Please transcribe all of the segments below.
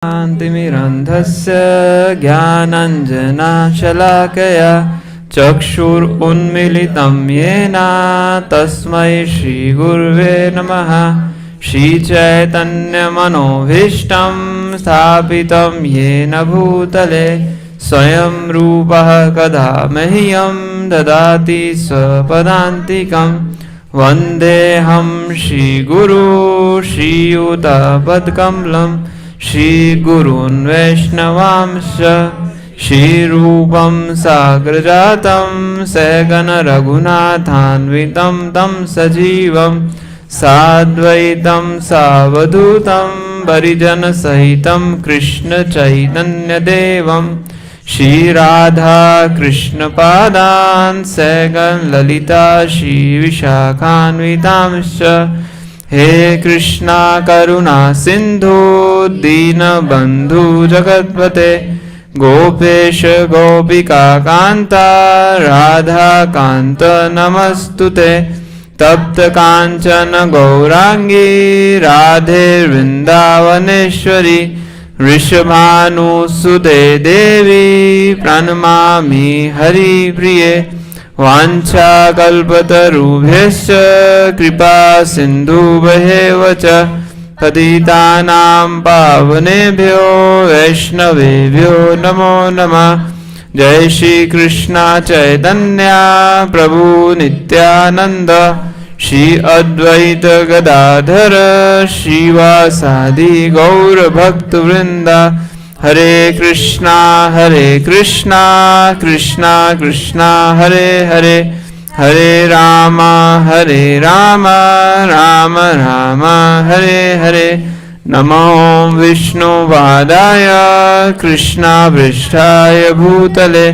शान्तिमिरन्धस्य ज्ञानाञ्जनशलाकया चक्षुरुन्मीलितं येन तस्मै श्रीगुरुवे नमः। श्रीचैतन्यमनोभीष्टं स्थापितं येन भूतले स्वयं रूपः कदा मह्यं ददाति स्वपदान्तिकं। वन्देऽहं श्रीगुरू श्रीयुतपदकमलं श्रीगुरून् वैष्णवांश्च। श्रीरूपं साग्रजातं सहगणरघुनाथान्वितं तं सजीवं साद्वैतं सावधूतं परिजनसहितं कृष्णचैतन्यदेवं श्रीराधा कृष्णपादान् सहगणललिता श्रीविशाखान्वितांश्च। हे कृष्णा करुणा सिंधु दीनबंधु जगत्पते गोपेश गोपिका कांता राधा कांत नमस्तुते। तप्त कांचन गौरांगी राधे वृंदावनेश्वरी वृषभानुसुते देवी प्रणमामि हरिप्रिये। वाञ्छाकल्पतरुभ्यश्च कृपा सिन्धुभ्येव च पतितानां पावनेभ्यो वैष्णवेभ्यो नमो नमः। जय श्री कृष्ण चैतन्य प्रभु नित्यानंद श्री अद्वैत गदाधर श्रीवासादि गौर भक्तवृंद। हरे कृष्णा कृष्णा कृष्णा हरे हरे हरे राम राम राम हरे हरे। नमो विष्णुपादाय कृष्णाभीष्टाय भूतले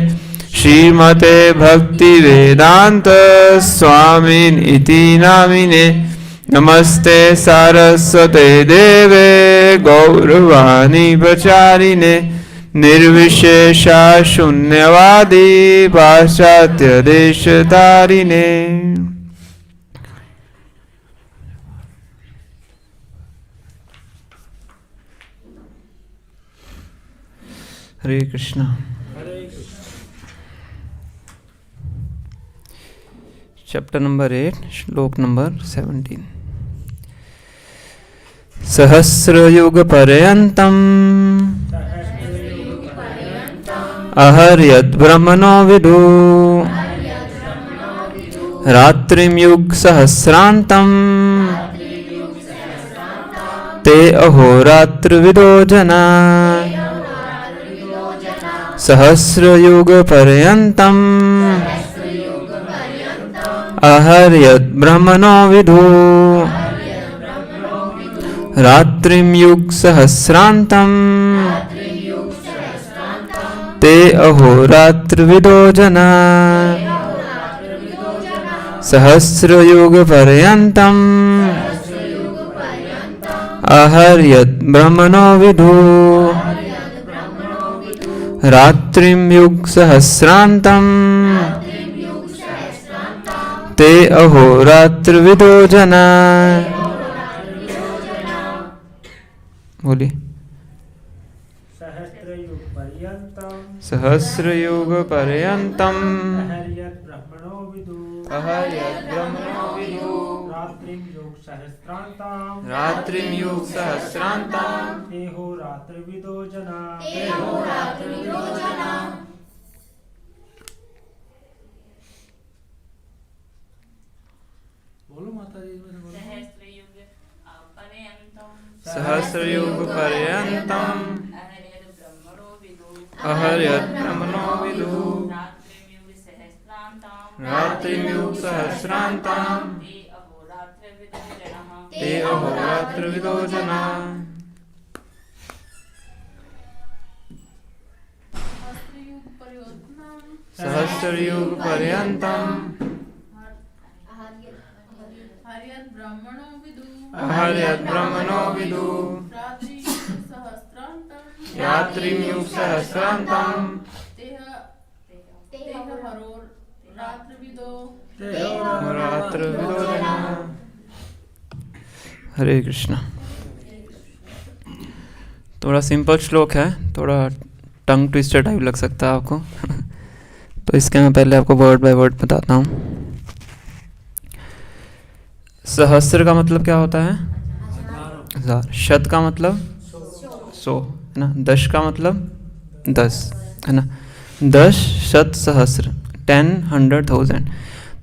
श्रीमते भक्तिवेदांत स्वामिन् इति नामिने। नमस्ते सारस्वते देवे गौरवाणी प्रचारिणे निर्विशेषा शून्यवादी पाश्चात्य देशतारिणे। हरे कृष्णा। चैप्टर नंबर 8 श्लोक नंबर 17। सहस्रयुगपर्यन्तम् अहर्यद्ब्रह्मणो विदु रात्रिं युगसहस्रान्तं ते अहोरात्रविदो जना। सहस्रयुगपर्यन्तम् अहर्यद्ब्रह्मणो विदु रात्रिं युगसहस्रान्तं ते अहोरात्रविदो जना। सहस्रयुगपर्यन्तम् अहर्यद्ब्रह्मणो विदु रात्रिं युगसहस्रान्तं ते अहोरात्रविदो जना। बोली सहस्रयुग पर्यन्तम् अहर्यद्ब्रह्मणो विदु रात्रिं युगसहस्रान्तं ते अहोरात्रविदो जना। बोलो माता जी। सहस्रयुग पर्यन्तम् अहर्यद्ब्रह्मणो विदु रात्रिं युगसहस्रान्तं ते अहोरात्रविदो जना। सहस्रयुग पर्यन्तम् अहर्यद्ब्रह्मणो विदु रात्रिं युगसहस्रान्तं ते अहोरात्रविदो जना। हरे कृष्णा। तो थोड़ा सिंपल श्लोक है, थोड़ा टंग ट्विस्टर टाइप लग सकता है आपको तो इसके मैं पहले आपको वर्ड बाय वर्ड बताता हूँ। सहस्त्र का मतलब क्या होता है? 1000। शत का मतलब 100 है ना। दश का मतलब 10 है ना। 10 शत सहस्त्र 10 100,000।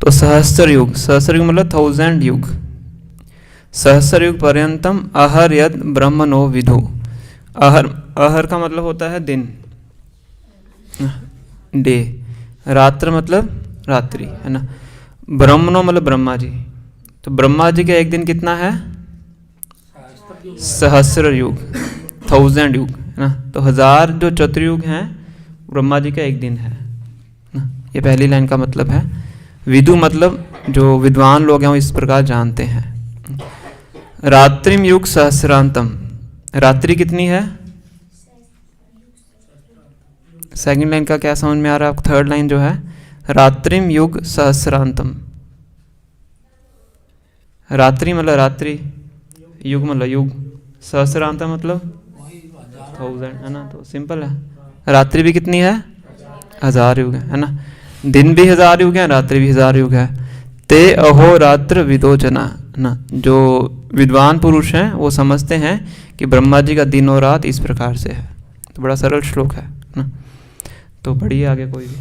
तो सहस्त्र युग, सहस्त्र युग मतलब 1000 युग। सहस्त्र युग पर्यंतम अहर यद ब्रह्मणो विदु। अहर, अहर का मतलब होता है दिन, डे। रात्र मतलब रात्रि है ना। ब्रह्मणो मतलब ब्रह्मा जी। तो ब्रह्मा जी का एक दिन कितना है? सहस्त्र युग, 1000 युग है ना। तो 1000 जो चतुर्युग हैं ब्रह्मा जी का एक दिन है ना। ये पहली लाइन का मतलब है। विदु मतलब जो विद्वान लोग हैं वो इस प्रकार जानते हैं। रात्रिम युग सहस्रांतम, रात्रि कितनी है? सेकंड लाइन का क्या समझ में आ रहा है आपको? थर्ड लाइन जो है रात्रिम युग सहस्रांतम। रात्रि मतलब रात्रि, युग मतलब युग, सहस्रांतम मतलब 1000 है ना। तो सिंपल है। रात्रि भी कितनी है? 1000 युग है ना। दिन भी 1000 युग है, रात्रि भी 1000 युग है। ते अहोरात्र विदोचना ना। जो विद्वान पुरुष हैं वो समझते हैं कि ब्रह्मा जी का दिन और रात इस प्रकार से है। तो बड़ा सरल श्लोक है ना। तो पढ़िए आगे कोई भी।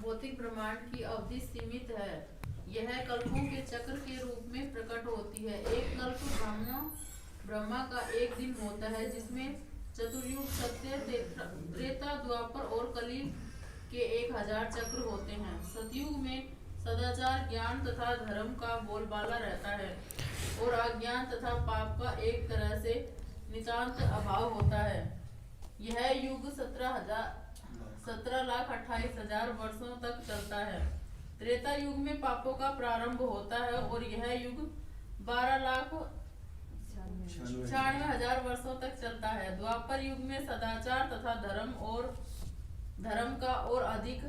भौतिक ब्रह्मांड की अवधि सीमित है। यह कल्पों के चक्र के रूप में प्रकट होती है। एक कल्प ब्रह्मा का एक दिन होता है, जिसमें चतुर्युग सत्य, त्रेता, द्वापर और कली के 1000 चक्र होते हैं। सतयुग में सदाचार, ज्ञान तथा धर्म का बोलबाला रहता है और अज्ञान तथा पाप का एक तरह से नितांत अभाव होता है। यह युग 17,28,000 वर्षों तक चलता है। त्रेता युग में पापों का प्रारंभ होता है और यह युग 12,96,000 वर्षों तक चलता है। द्वापर युग में सदाचार तथा धर्म का और अधिक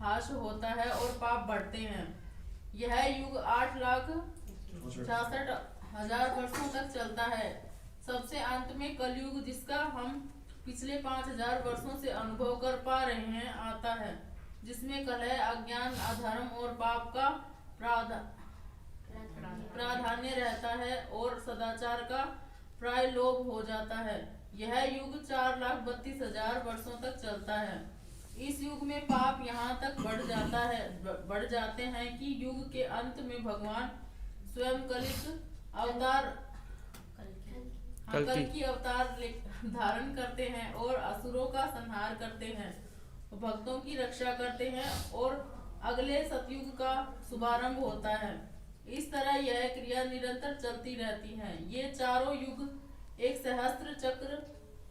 हास होता है और पाप बढ़ते हैं। यह युग 8,66,000 वर्षों तक चलता है। सबसे अंत में कलयुग, जिसका हम पिछले 5,000 वर्षों से अनुभव कर पा रहे हैं, आता है, जिसमें कलह, अज्ञान, अधर्म और पाप का प्राधान्य रहता है और सदाचार का प्राय लोप हो जाता है। यह युग 4,32,000 वर्षों तक चलता है। इस युग में पाप यहाँ तक बढ़ जाते हैं कि युग के अंत में भगवान स्वयं कल्कि अवतार धारण करते हैं और असुरों का संहार करते हैं, भक्तों की रक्षा करते हैं और अगले सतयुग का शुभारंभ होता है। इस तरह यह क्रिया निरंतर चलती रहती है। ये चारों युग एक सहस्त्र चक्र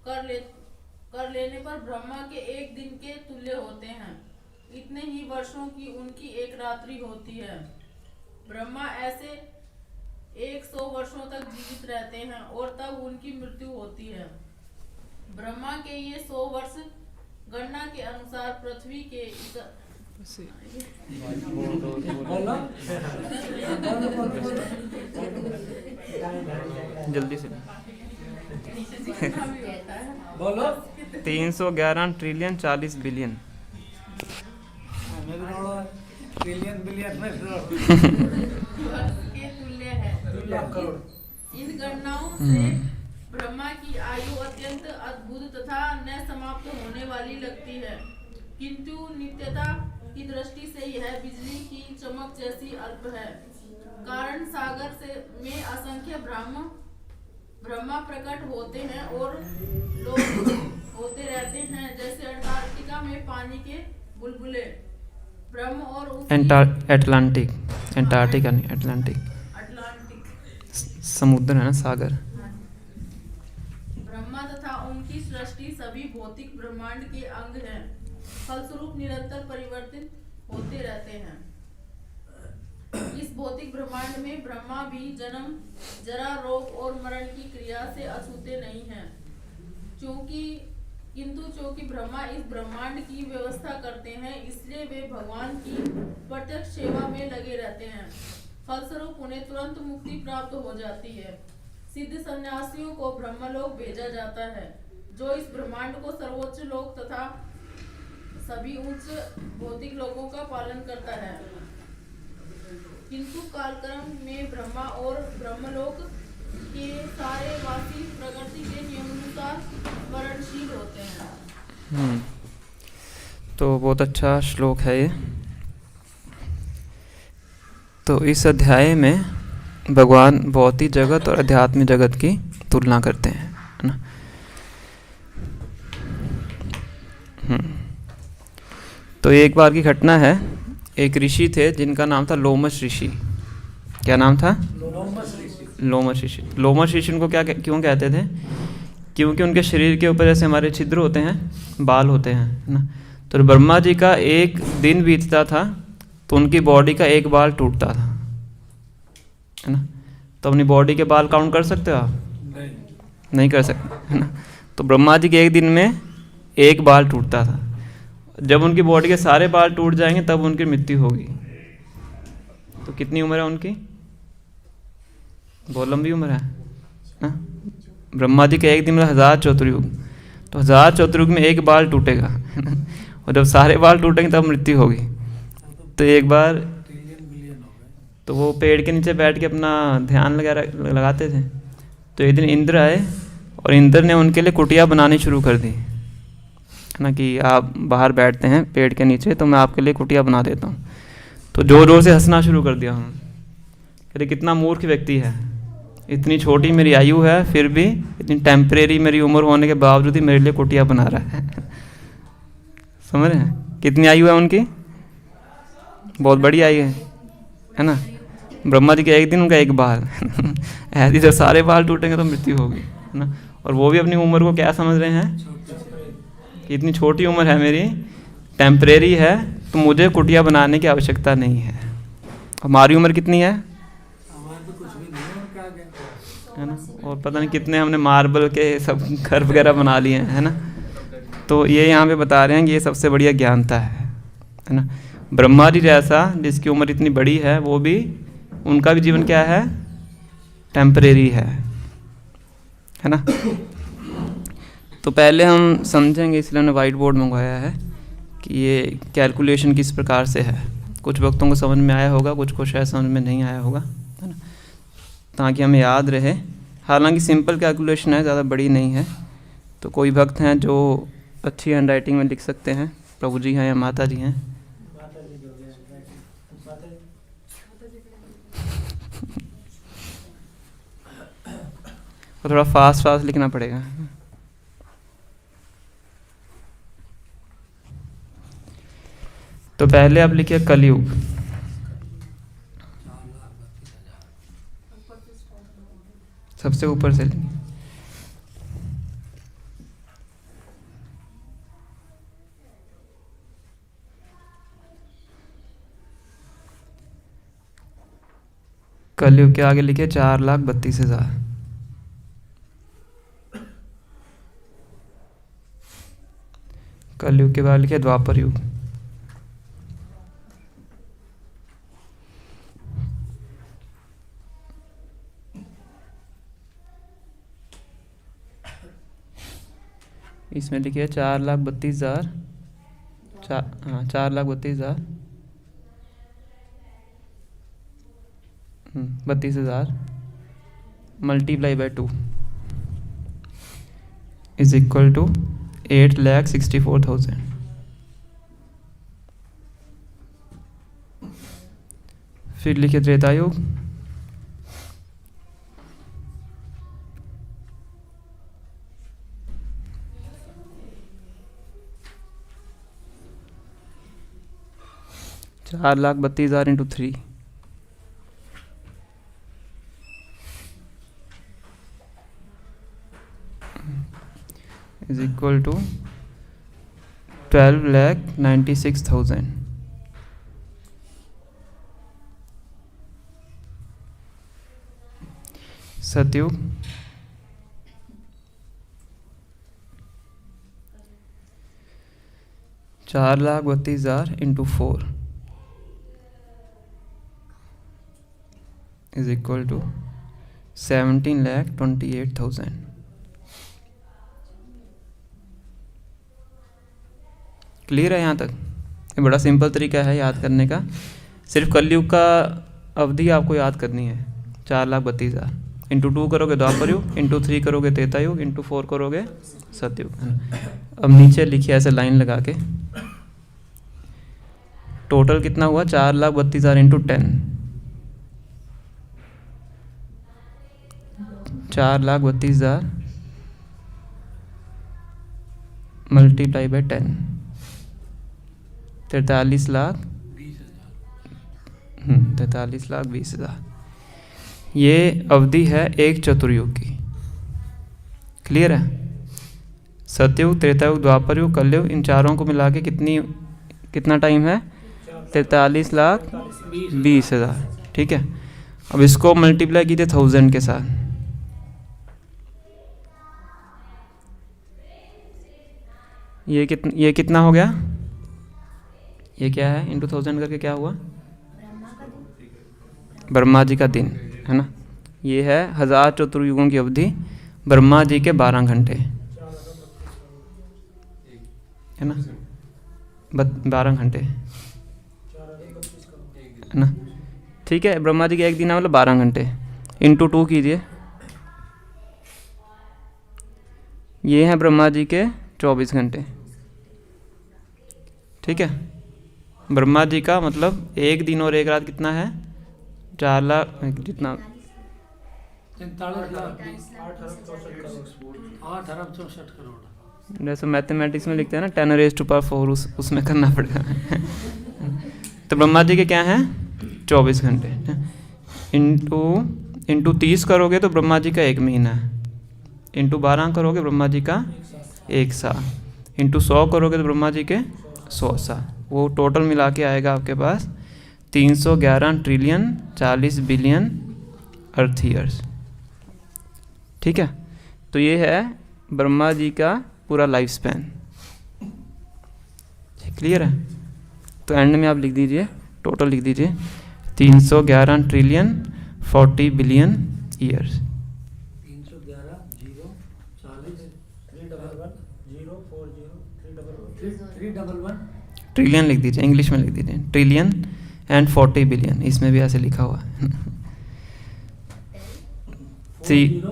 कर लेने पर ब्रह्मा के एक दिन के तुल्य होते हैं। इतने ही वर्षों की उनकी एक रात्रि होती है। ब्रह्मा ऐसे 100 वर्षों तक जीवित रहते हैं और तब उनकी मृत्यु होती है। ब्रह्मा के ये 100 वर्ष गणना के अनुसार पृथ्वी के जल्दी से बोलो 311 ट्रिलियन 40 बिलियन ट्रिलियन बिलियन में के तुल्य है। इन गणनाओं से ब्रह्मा की आयु अत्यंत अद्भुत तथा न समाप्त होने वाली लगती है, किंतु नित्यता की दृष्टि से यह बिजली की चमक जैसी अल्प है। कारण सागर में असंख्य ब्रह्मा प्रकट होते हैं और लोग होते रहते हैं, जैसे अंटार्कटिका में पानी के बुलबुले। ब्रह्म और अटलांटिक समुद्र है ना, सागर। ब्रह्मा तथा उनकी सृष्टि सभी भौतिक ब्रह्मांड के अंग हैं, फलस्वरूप निरंतर परिवर्तित होते रहते हैं। इस भौतिक ब्रह्मांड में ब्रह्मा भी जन्म, जरा, रोग और मरण की क्रिया से अछूते नहीं हैं। क्योंकि ब्रह्मा इस ब्रह्मांड की व्यवस्था करते हैं, इसलिए वे भगवान की प्रत्यक्ष सेवा में लगे रहते हैं। फलस्वरूप उन्हें तुरंत मुक्ति प्राप्त हो जाती है। सिद्ध सन्यासियों को ब्रह्मलोक भेजा जाता है, जो इस ब्रह्मांड को सर्वोच्च लोक तथा सभी उच्च भौतिक लोकों का पालन करता है। किंतु कालक्रम में ब्रह्मा और ब्रह्मलोक के सारे वासी प्रकृति के नियमानुसार स्मरणशील होते हैं। तो बहुत अच्छा श्लोक है ये। तो इस अध्याय में भगवान भौतिक जगत और आध्यात्मिक जगत की तुलना करते हैं, है ना। तो एक बार की घटना है, एक ऋषि थे जिनका नाम था लोमश ऋषि। क्या नाम था? लोमश ऋषि। लोमश ऋषि उनको क्यों कहते थे? क्योंकि उनके शरीर के ऊपर जैसे हमारे छिद्र होते हैं, बाल होते हैं, है ना। तो ब्रह्मा जी का एक दिन बीतता था तो उनकी बॉडी का एक बाल टूटता था, है ना। तो अपनी बॉडी के बाल काउंट कर सकते हो आप? नहीं कर सकते, है ना। तो ब्रह्मा जी के एक दिन में एक बाल टूटता था। जब उनकी बॉडी के सारे बाल टूट जाएंगे तब उनकी मृत्यु होगी। तो कितनी उम्र है उनकी? बहुत लंबी उम्र है ना। ब्रह्मा जी के एक दिन में 1000 चतुर्युग, तो 1000 चतुर्युग में एक बाल टूटेगा और जब सारे बाल टूटेंगे तब मृत्यु होगी। तो एक बार तो वो पेड़ के नीचे बैठ के अपना ध्यान लगाते थे। तो एक दिन इंद्र आए और इंद्र ने उनके लिए कुटिया बनानी शुरू कर दी, है ना, कि आप बाहर बैठते हैं पेड़ के नीचे तो मैं आपके लिए कुटिया बना देता हूँ। तो जोर जोर से हंसना शुरू कर दिया हम। अरे कितना मूर्ख व्यक्ति है, इतनी छोटी मेरी आयु है फिर भी इतनी टेम्परेरी मेरी उम्र होने के बावजूद ही मेरे लिए कुटिया बना रहा है। समझ रहे हैं कितनी आयु है उनकी? बहुत बड़ी आयु है ना। ब्रह्मा जी के एक दिन उनका एक बाल ऐसे जब सारे बाल टूटेंगे तो मृत्यु होगी, है ना। और वो भी अपनी उम्र को क्या समझ रहे हैं कि इतनी छोटी उम्र है मेरी, टेम्परेरी है, तो मुझे कुटिया बनाने की आवश्यकता नहीं है। हमारी उम्र कितनी है ना। और पता नहीं कितने हमने मार्बल के सब घर वगैरह बना लिए हैं, है ना। तो ये यहाँ पे बता रहे हैं कि ये सबसे बढ़िया ज्ञानता है ना। ब्रह्मा जी जैसा जिसकी उम्र इतनी बड़ी है वो भी, उनका भी जीवन क्या है? टेम्परेरी है ना। तो पहले हम समझेंगे, इसलिए हमने वाइट बोर्ड मंगवाया है कि ये कैलकुलेशन किस प्रकार से है। कुछ वक्तों को समझ में आया होगा, कुछ को शायद समझ में नहीं आया होगा, है ना, ताकि हमें याद रहे। हालांकि सिंपल कैलकुलेशन है, ज़्यादा बड़ी नहीं है। तो कोई भक्त हैं जो अच्छी हैंड राइटिंग में लिख सकते हैं, प्रभु जी हैं या माता जी हैं? तो थोड़ा फास्ट लिखना पड़ेगा। तो पहले आप लिखिए कलयुग। सबसे ऊपर से लिखिए। कलयुग के आगे लिखिए 4,32,000। कलयुग के बाद लिखिए द्वापर युग। इसमें लिखिए 4,32,000, 4,32,000, 32,000 multiply by 2 is equal to 8,64,000। फिर लिखिए त्रेता युग। चार lakh 32,000 into 3 is equal to 12,96,000। Satyuga 4,32,000 into 4 is equal to 17,28,000। Clear है यहाँ तक? ये बड़ा सिंपल तरीका है याद करने का। सिर्फ कलयुग का अवधि आपको याद करनी है, 4,32,000। इंटू 2 करोगे द्वापर युग, इंटू 3 करोगे त्रेता युग, इंटू 4 करोगे सतयुग, है ना। अब नीचे लिखिए ऐसे लाइन लगा के, टोटल कितना हुआ? 4,32,000 इंटू 10, 4,32,000 मल्टीप्लाई बाई 10, 43,20,000। ये अवधि है एक चतुर्युग की। क्लियर है? सतयुग, त्रेतायुग, द्वापर युग, कलयुग, इन चारों को मिला के कितना टाइम है? 43,20,000। ठीक है, अब इसको मल्टीप्लाई कीजिए 1000 के साथ। ये कितना हो गया? ये क्या है? इंटू 1000 करके क्या हुआ? ब्रह्मा जी का दिन, है ना। ये है 1000 चतुर्युगों की अवधि, ब्रह्मा जी के 12 घंटे, है ना। 12 घंटे, है ना। ठीक है, ब्रह्मा जी का एक दिन है मतलब 12 घंटे। इंटू 2 कीजिए, ये हैं ब्रह्मा जी के 24 घंटे। ठीक है, ब्रह्मा जी का मतलब एक दिन और एक रात कितना है? 4 लाख जितना 8,64 करोड़। जैसे मैथमेटिक्स में लिखते हैं ना 10⁻⁴, उसमें करना पड़ेगा। तो ब्रह्मा जी के क्या हैं? 24 घंटे। इंटू 30 करोगे तो ब्रह्मा जी का 1 महीना है। इंटू 12 करोगे ब्रह्मा जी का 1 साल। इंटू 100 करोगे तो ब्रह्मा जी के 100 साल। वो टोटल मिला के आएगा आपके पास 311 ट्रिलियन 40 बिलियन अर्थ ईयर्स। ठीक है, तो ये है ब्रह्मा जी का पूरा लाइफ स्पैन। क्लियर है? तो एंड में आप लिख दीजिए, टोटल लिख दीजिए 311 ट्रिलियन 40 बिलियन ईयर्स। 311 0 40 311 0 40 311 ट्रिलियन लिख दीजिए, इंग्लिश में लिख दीजिए ट्रिलियन एंड 40 बिलियन, इसमें भी ऐसे लिखा हुआ है। 40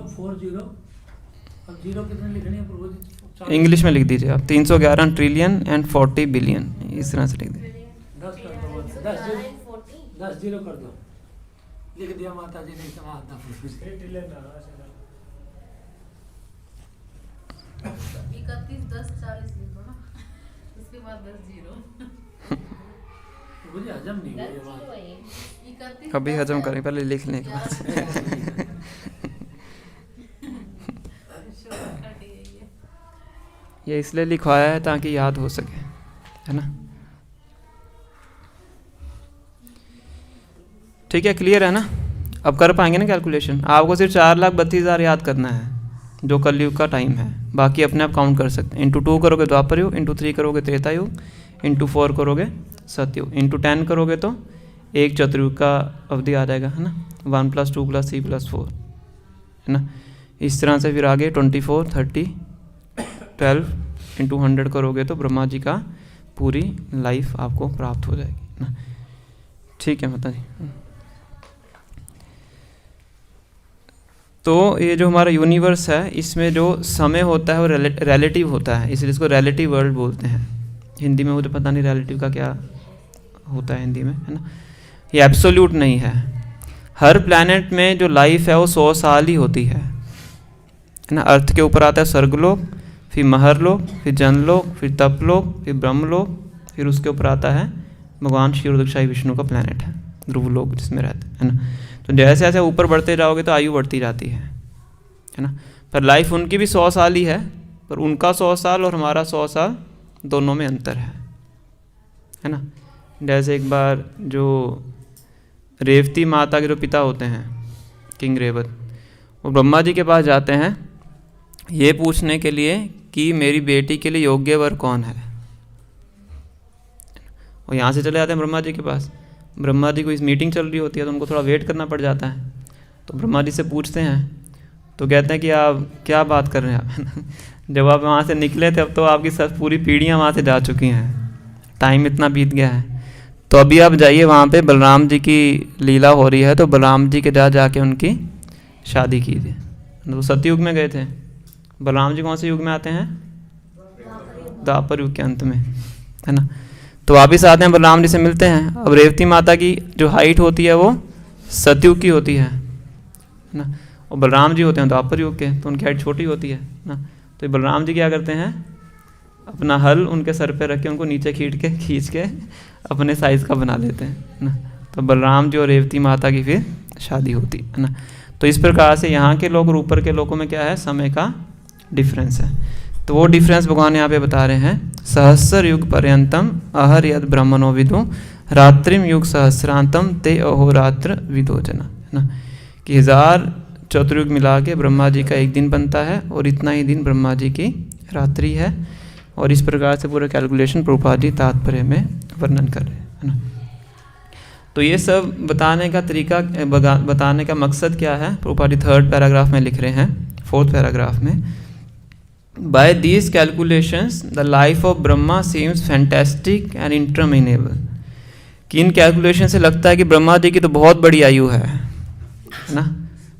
अब 0 कितने लिखने हैं प्रभु जी? इंग्लिश में लिख दीजिए आप 311 ट्रिलियन एंड 40 बिलियन, इस तरह से लिख दीजिए। 10 कर दो, 10 0 कर दो, लिख दिया माता जी ने। इतना आता प्रभु जी। 31 10 40 लिखो ना, उसके बाद 10 0। प्रभु जी हजम नहीं हुई ये बात। कभी हजम करें, पहले लिख लें एक बार। ये इसलिए लिखवाया है ताकि याद हो सके, है ना। ठीक है, क्लियर है ना? अब कर पाएंगे ना कैलकुलेशन? आपको सिर्फ 4,32,000 याद करना है जो कलयुग का टाइम है, बाकी अपने आप काउंट कर सकते हैं। इंटू 2 करोगे द्वापर युग, इंटू 3 करोगे त्रेता युग, इंटू 4 करोगे सतयुग, इंटू 10 करोगे तो एक चतुर्युग का अवधि आ जाएगा, है ना। 1 + 2 + 3 + 4, है ना। इस तरह से फिर आगे 24 30 12 इंटू 100 करोगे तो ब्रह्मा जी का पूरी लाइफ आपको प्राप्त हो जाएगी ना। ठीक है माता जी। तो ये जो हमारा यूनिवर्स है इसमें जो समय होता है वो रिलेटिव होता है, इसलिए इसको रिलेटिव वर्ल्ड बोलते हैं। हिंदी में मुझे पता नहीं रिलेटिव का क्या होता है हिंदी में, है ना। ये एब्सोल्यूट नहीं है। हर प्लैनेट में जो लाइफ है वो 100 साल ही होती है ना। अर्थ के ऊपर आता है स्वर्गलोक, फिर महरलोक, फिर जनलोक, फिर तपलोक, फिर ब्रह्मलोक, फिर उसके ऊपर आता है भगवान क्षीरोदकशाही विष्णु का प्लैनेट है ध्रुवलोक, जिसमें रहते हैं, है ना। तो जैसे जैसे ऊपर बढ़ते जाओगे तो आयु बढ़ती जाती है ना। पर लाइफ उनकी भी 100 साल ही है, पर उनका 100 साल और हमारा 100 साल दोनों में अंतर है ना। जैसे एक बार जो रेवती माता के जो पिता होते हैं किंग रेवत, वो ब्रह्मा जी के पास जाते हैं ये पूछने के लिए कि मेरी बेटी के लिए योग्य वर कौन है। और यहाँ से चले जाते हैं ब्रह्मा जी के पास। ब्रह्मा जी को इस मीटिंग चल रही होती है तो उनको थोड़ा वेट करना पड़ जाता है। तो ब्रह्मा जी से पूछते हैं, तो कहते हैं कि आप क्या बात कर रहे हैं आप जब आप वहाँ से निकले थे अब तो आपकी सब पूरी पीढ़ियाँ वहाँ से जा चुकी हैं, टाइम इतना बीत गया है, तो अभी आप जाइए वहाँ पे बलराम जी की लीला हो रही है, तो बलराम जी के जाके उनकी शादी कीजिए। तो सतयुग में गए थे, बलराम जी कौन से युग में आते हैं? द्वापर युग के अंत में, है ना। तो वापिस आते हैं, बलराम जी से मिलते हैं। अब रेवती माता की जो हाइट होती है वो सतयुग की होती है ना, और बलराम जी होते हैं द्वापर युग के, तो उनकी हाइट छोटी होती है ना। तो बलराम जी क्या करते हैं, अपना हल उनके सर पे रख के उनको नीचे खींच के अपने साइज़ का बना लेते हैं ना। तो बलराम जी और रेवती माता की फिर शादी होती है ना। तो इस प्रकार से यहाँ के लोग और ऊपर के लोगों में क्या है, समय का डिफरेंस है। तो वो डिफरेंस भगवान यहाँ पे बता रहे हैं, सहस्र युग पर्यंतम अहर यद ब्रह्मणो विदु रात्रिम युग सहस्रांतम ते अहोरात्र विदो जना, है ना। कि 1000 चतुर्युग मिला के ब्रह्मा जी का एक दिन बनता है और इतना ही दिन ब्रह्मा जी की रात्रि है। और इस प्रकार से पूरा कैलकुलेशन प्रभुपाद जी तात्पर्य में वर्णन कर रहे हैं, है ना। तो ये सब बताने का तरीका, बताने का मकसद क्या है, प्रभुपाद जी 3rd पैराग्राफ में लिख रहे हैं, 4th पैराग्राफ में, by these calculations the life of Brahma seems fantastic and interminable. कि इन कैलकुलेशन से लगता है कि ब्रह्मा जी की तो बहुत बड़ी आयु है ना,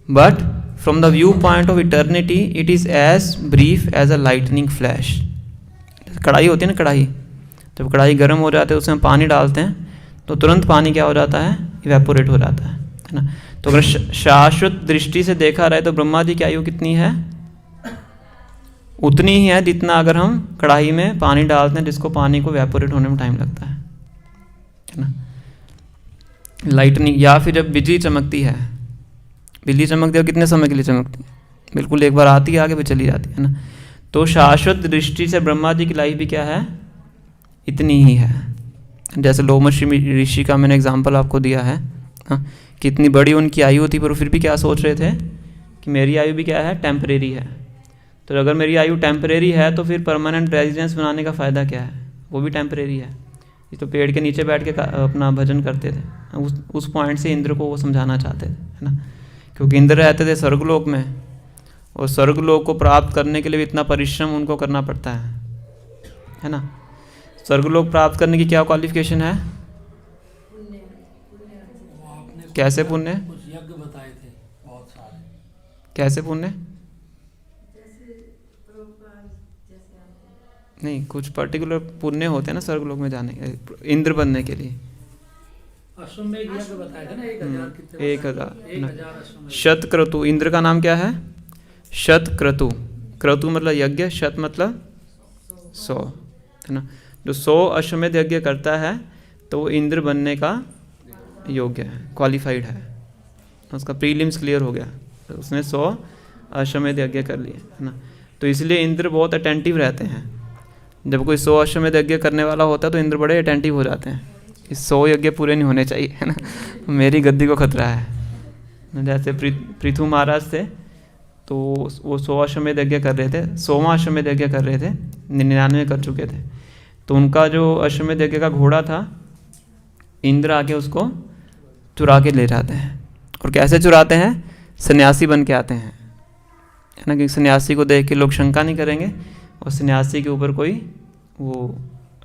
but from the view point of eternity it is as brief as a lightning flash. कढ़ाई होती है ना, कढ़ाई, जब कढ़ाई गर्म हो जाती है उसमें पानी डालते हैं तो तुरंत पानी क्या हो जाता है, इवेपोरेट हो जाता है ना। तो अगर शाश्वत दृष्टि से देखा रहे तो ब्रह्मा जी की आयु कितनी है, उतनी ही है जितना अगर हम कढ़ाई में पानी डालते हैं जिसको पानी को इवेपोरेट होने में टाइम लगता है ना। लाइटनिंग, या फिर जब बिजली चमकती है, बिजली चमकती है कितने समय के लिए चमकती है, बिल्कुल एक बार आती है आगे फिर चली जाती है ना। तो शाश्वत दृष्टि से ब्रह्मा जी की लाइफ भी क्या है, इतनी ही है। जैसे लोमश ऋषि का मैंने एग्जांपल आपको दिया है, हाँ, कितनी बड़ी उनकी आयु थी पर फिर भी क्या सोच रहे थे कि मेरी आयु भी क्या है, टेम्परेरी है। तो अगर मेरी आयु टेम्परेरी है तो फिर परमानेंट रेजिडेंस बनाने का फ़ायदा क्या है, वो भी टेम्परेरी है। ये तो पेड़ के नीचे बैठ के अपना भजन करते थे, उस पॉइंट से इंद्र को वो समझाना चाहते थे, है ना। क्योंकि इंद्र रहते थे स्वर्गलोक में, और स्वर्गलोक को प्राप्त करने के लिए भी इतना परिश्रम उनको करना पड़ता है ना। स्वर्गलोक प्राप्त करने की क्या क्वालिफिकेशन है, कैसे पुण्य, कुछ यज्ञ बताए थे बहुत सारे, कैसे पुण्य नहीं, कुछ पर्टिकुलर पुण्य होते हैं ना स्वर्गलोक में जाने के, इंद्र बनने के लिए। अश्वमेध यज्ञ बताए थे ना, 1000 कितने, 1000 शतक्रतु, इंद्र का नाम क्या है, शतक्रतु। क्रतु मतलब यज्ञ, शत मतलब 100, है ना। जो 100 अश्वमेध यज्ञ करता है तो वो इंद्र बनने का योग्य है, क्वालिफाइड है, उसका प्रीलिम्स क्लियर हो गया, तो उसने 100 अश्वमेध यज्ञ कर लिए, है ना। तो इसलिए इंद्र बहुत अटेंटिव रहते हैं। जब कोई 100 अश्वमेध यज्ञ करने वाला होता है तो इंद्र बड़े अटेंटिव हो जाते हैं, इस 100 यज्ञ पूरे नहीं होने चाहिए, है ना, मेरी गद्दी को खतरा है। जैसे पृथु महाराज थे तो वो 100 अश्वमेध यज्ञ कर रहे थे, 100वां अश्वमेध यज्ञ कर रहे थे, 99 कर चुके थे। तो उनका जो अश्वमेध यज्ञ का घोड़ा था, इंद्र आके उसको चुरा के ले जाते हैं। और कैसे चुराते हैं, सन्यासी बन के आते हैं, है ना, क्योंकि सन्यासी को देख के लोग शंका नहीं करेंगे और सन्यासी के ऊपर कोई वो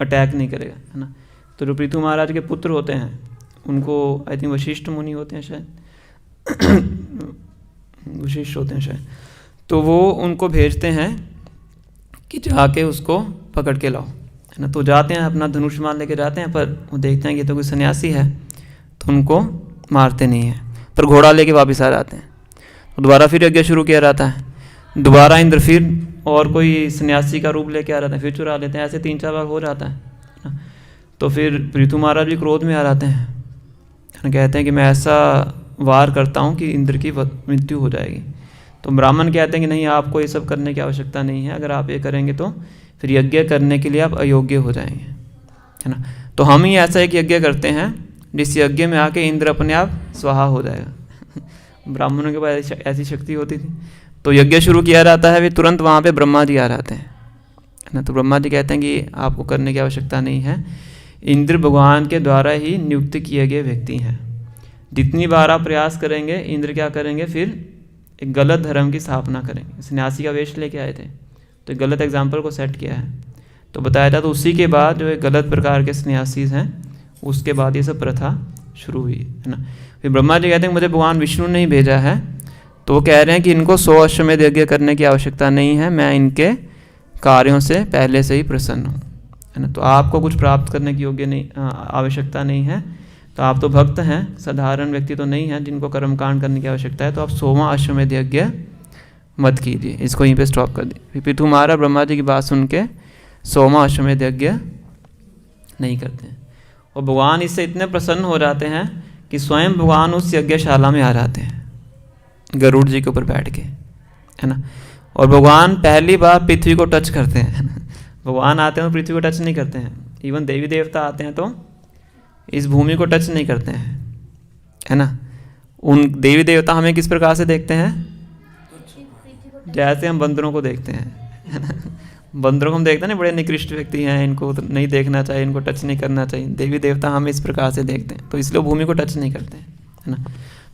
अटैक नहीं करेगा, है ना। तो जो पृथु महाराज के पुत्र होते हैं उनको आई थिंक वशिष्ठ मुनि होते हैं शायद वशिष्ठ होते हैं शायद, तो वो उनको भेजते हैं कि जाके उसको पकड़ के लाओ, है ना। तो जाते हैं, अपना धनुष्मान लेके जाते हैं, पर वो देखते हैं कि तो कोई सन्यासी है तो उनको मारते नहीं हैं, पर घोड़ा लेके वापस आ जाते हैं। तो दोबारा फिर यज्ञ शुरू किया जाता है, दोबारा इंद्र फिर और कोई सन्यासी का रूप लेके आ जाते हैं, फिर चुरा लेते हैं, ऐसे 3-4 बार हो जाता है। तो फिर पृथु महाराज भी क्रोध में आ जाते हैं, कहते हैं कि मैं ऐसा वार करता हूँ कि इंद्र की मृत्यु हो जाएगी। तो ब्राह्मण कहते हैं कि नहीं, आपको ये सब करने की आवश्यकता नहीं है, अगर आप ये करेंगे तो फिर यज्ञ करने के लिए आप अयोग्य हो जाएंगे, है ना। तो हम ही ऐसा एक यज्ञ करते हैं जिस यज्ञ में आके इंद्र अपने आप स्वाहा हो जाएगा। ब्राह्मणों के पास ऐसी शक्ति होती थी। तो यज्ञ शुरू किया जाता है, वे तुरंत वहाँ पे ब्रह्मा जी आ जाते हैं, है ना। तो ब्रह्मा जी कहते हैं कि आपको करने की आवश्यकता नहीं है, इंद्र भगवान के द्वारा ही नियुक्त किए गए व्यक्ति हैं। जितनी बार आप प्रयास करेंगे इंद्र क्या करेंगे, फिर एक गलत धर्म की स्थापना करेंगे। सन्यासी का वेश लेके आए थे तो एक गलत एग्जाम्पल को सेट किया है, तो बताया था। तो उसी के बाद जो एक गलत प्रकार के सन्यासी हैं उसके बाद ये सब प्रथा शुरू हुई है ना। फिर ब्रह्मा जी कहते हैं मुझे भगवान विष्णु ने ही भेजा है, तो वो कह रहे हैं कि इनको 100 अश्वमेध यज्ञ करने की आवश्यकता नहीं है, मैं इनके कार्यों से पहले से ही प्रसन्न हूँ, है ना। तो आपको कुछ प्राप्त करने की योग्य नहीं आवश्यकता नहीं है, तो आप तो भक्त हैं, साधारण व्यक्ति तो नहीं है जिनको कर्मकांड करने की आवश्यकता है, तो आप 100वां अश्वमेध यज्ञ मत कीजिए। इसको यहीं पे स्टॉप कर दिए। फिर तुम्हारा ब्रह्मा जी की बात सुन के 100वां अश्वमेध यज्ञ नहीं करते हैं, और भगवान इससे इतने प्रसन्न हो जाते हैं कि स्वयं भगवान उस यज्ञशाला में आ जाते हैं गरुड़ जी के ऊपर बैठ के, है ना। और भगवान पहली बार पृथ्वी को टच करते हैं। भगवान आते हैं तो पृथ्वी को टच नहीं करते हैं, इवन देवी देवता आते हैं तो इस भूमि को टच नहीं करते हैं, है ना। उन देवी देवता हमें किस प्रकार से देखते हैं, जैसे हम बंदरों को देखते हैं, है ना। बंदरों को हम देखते हैं ना, बड़े निकृष्ट व्यक्ति हैं, इनको तो नहीं देखना चाहिए, इनको टच नहीं करना चाहिए। देवी देवता हमें इस प्रकार से देखते हैं, तो इसलिए भूमि को टच नहीं करते हैं, है ना।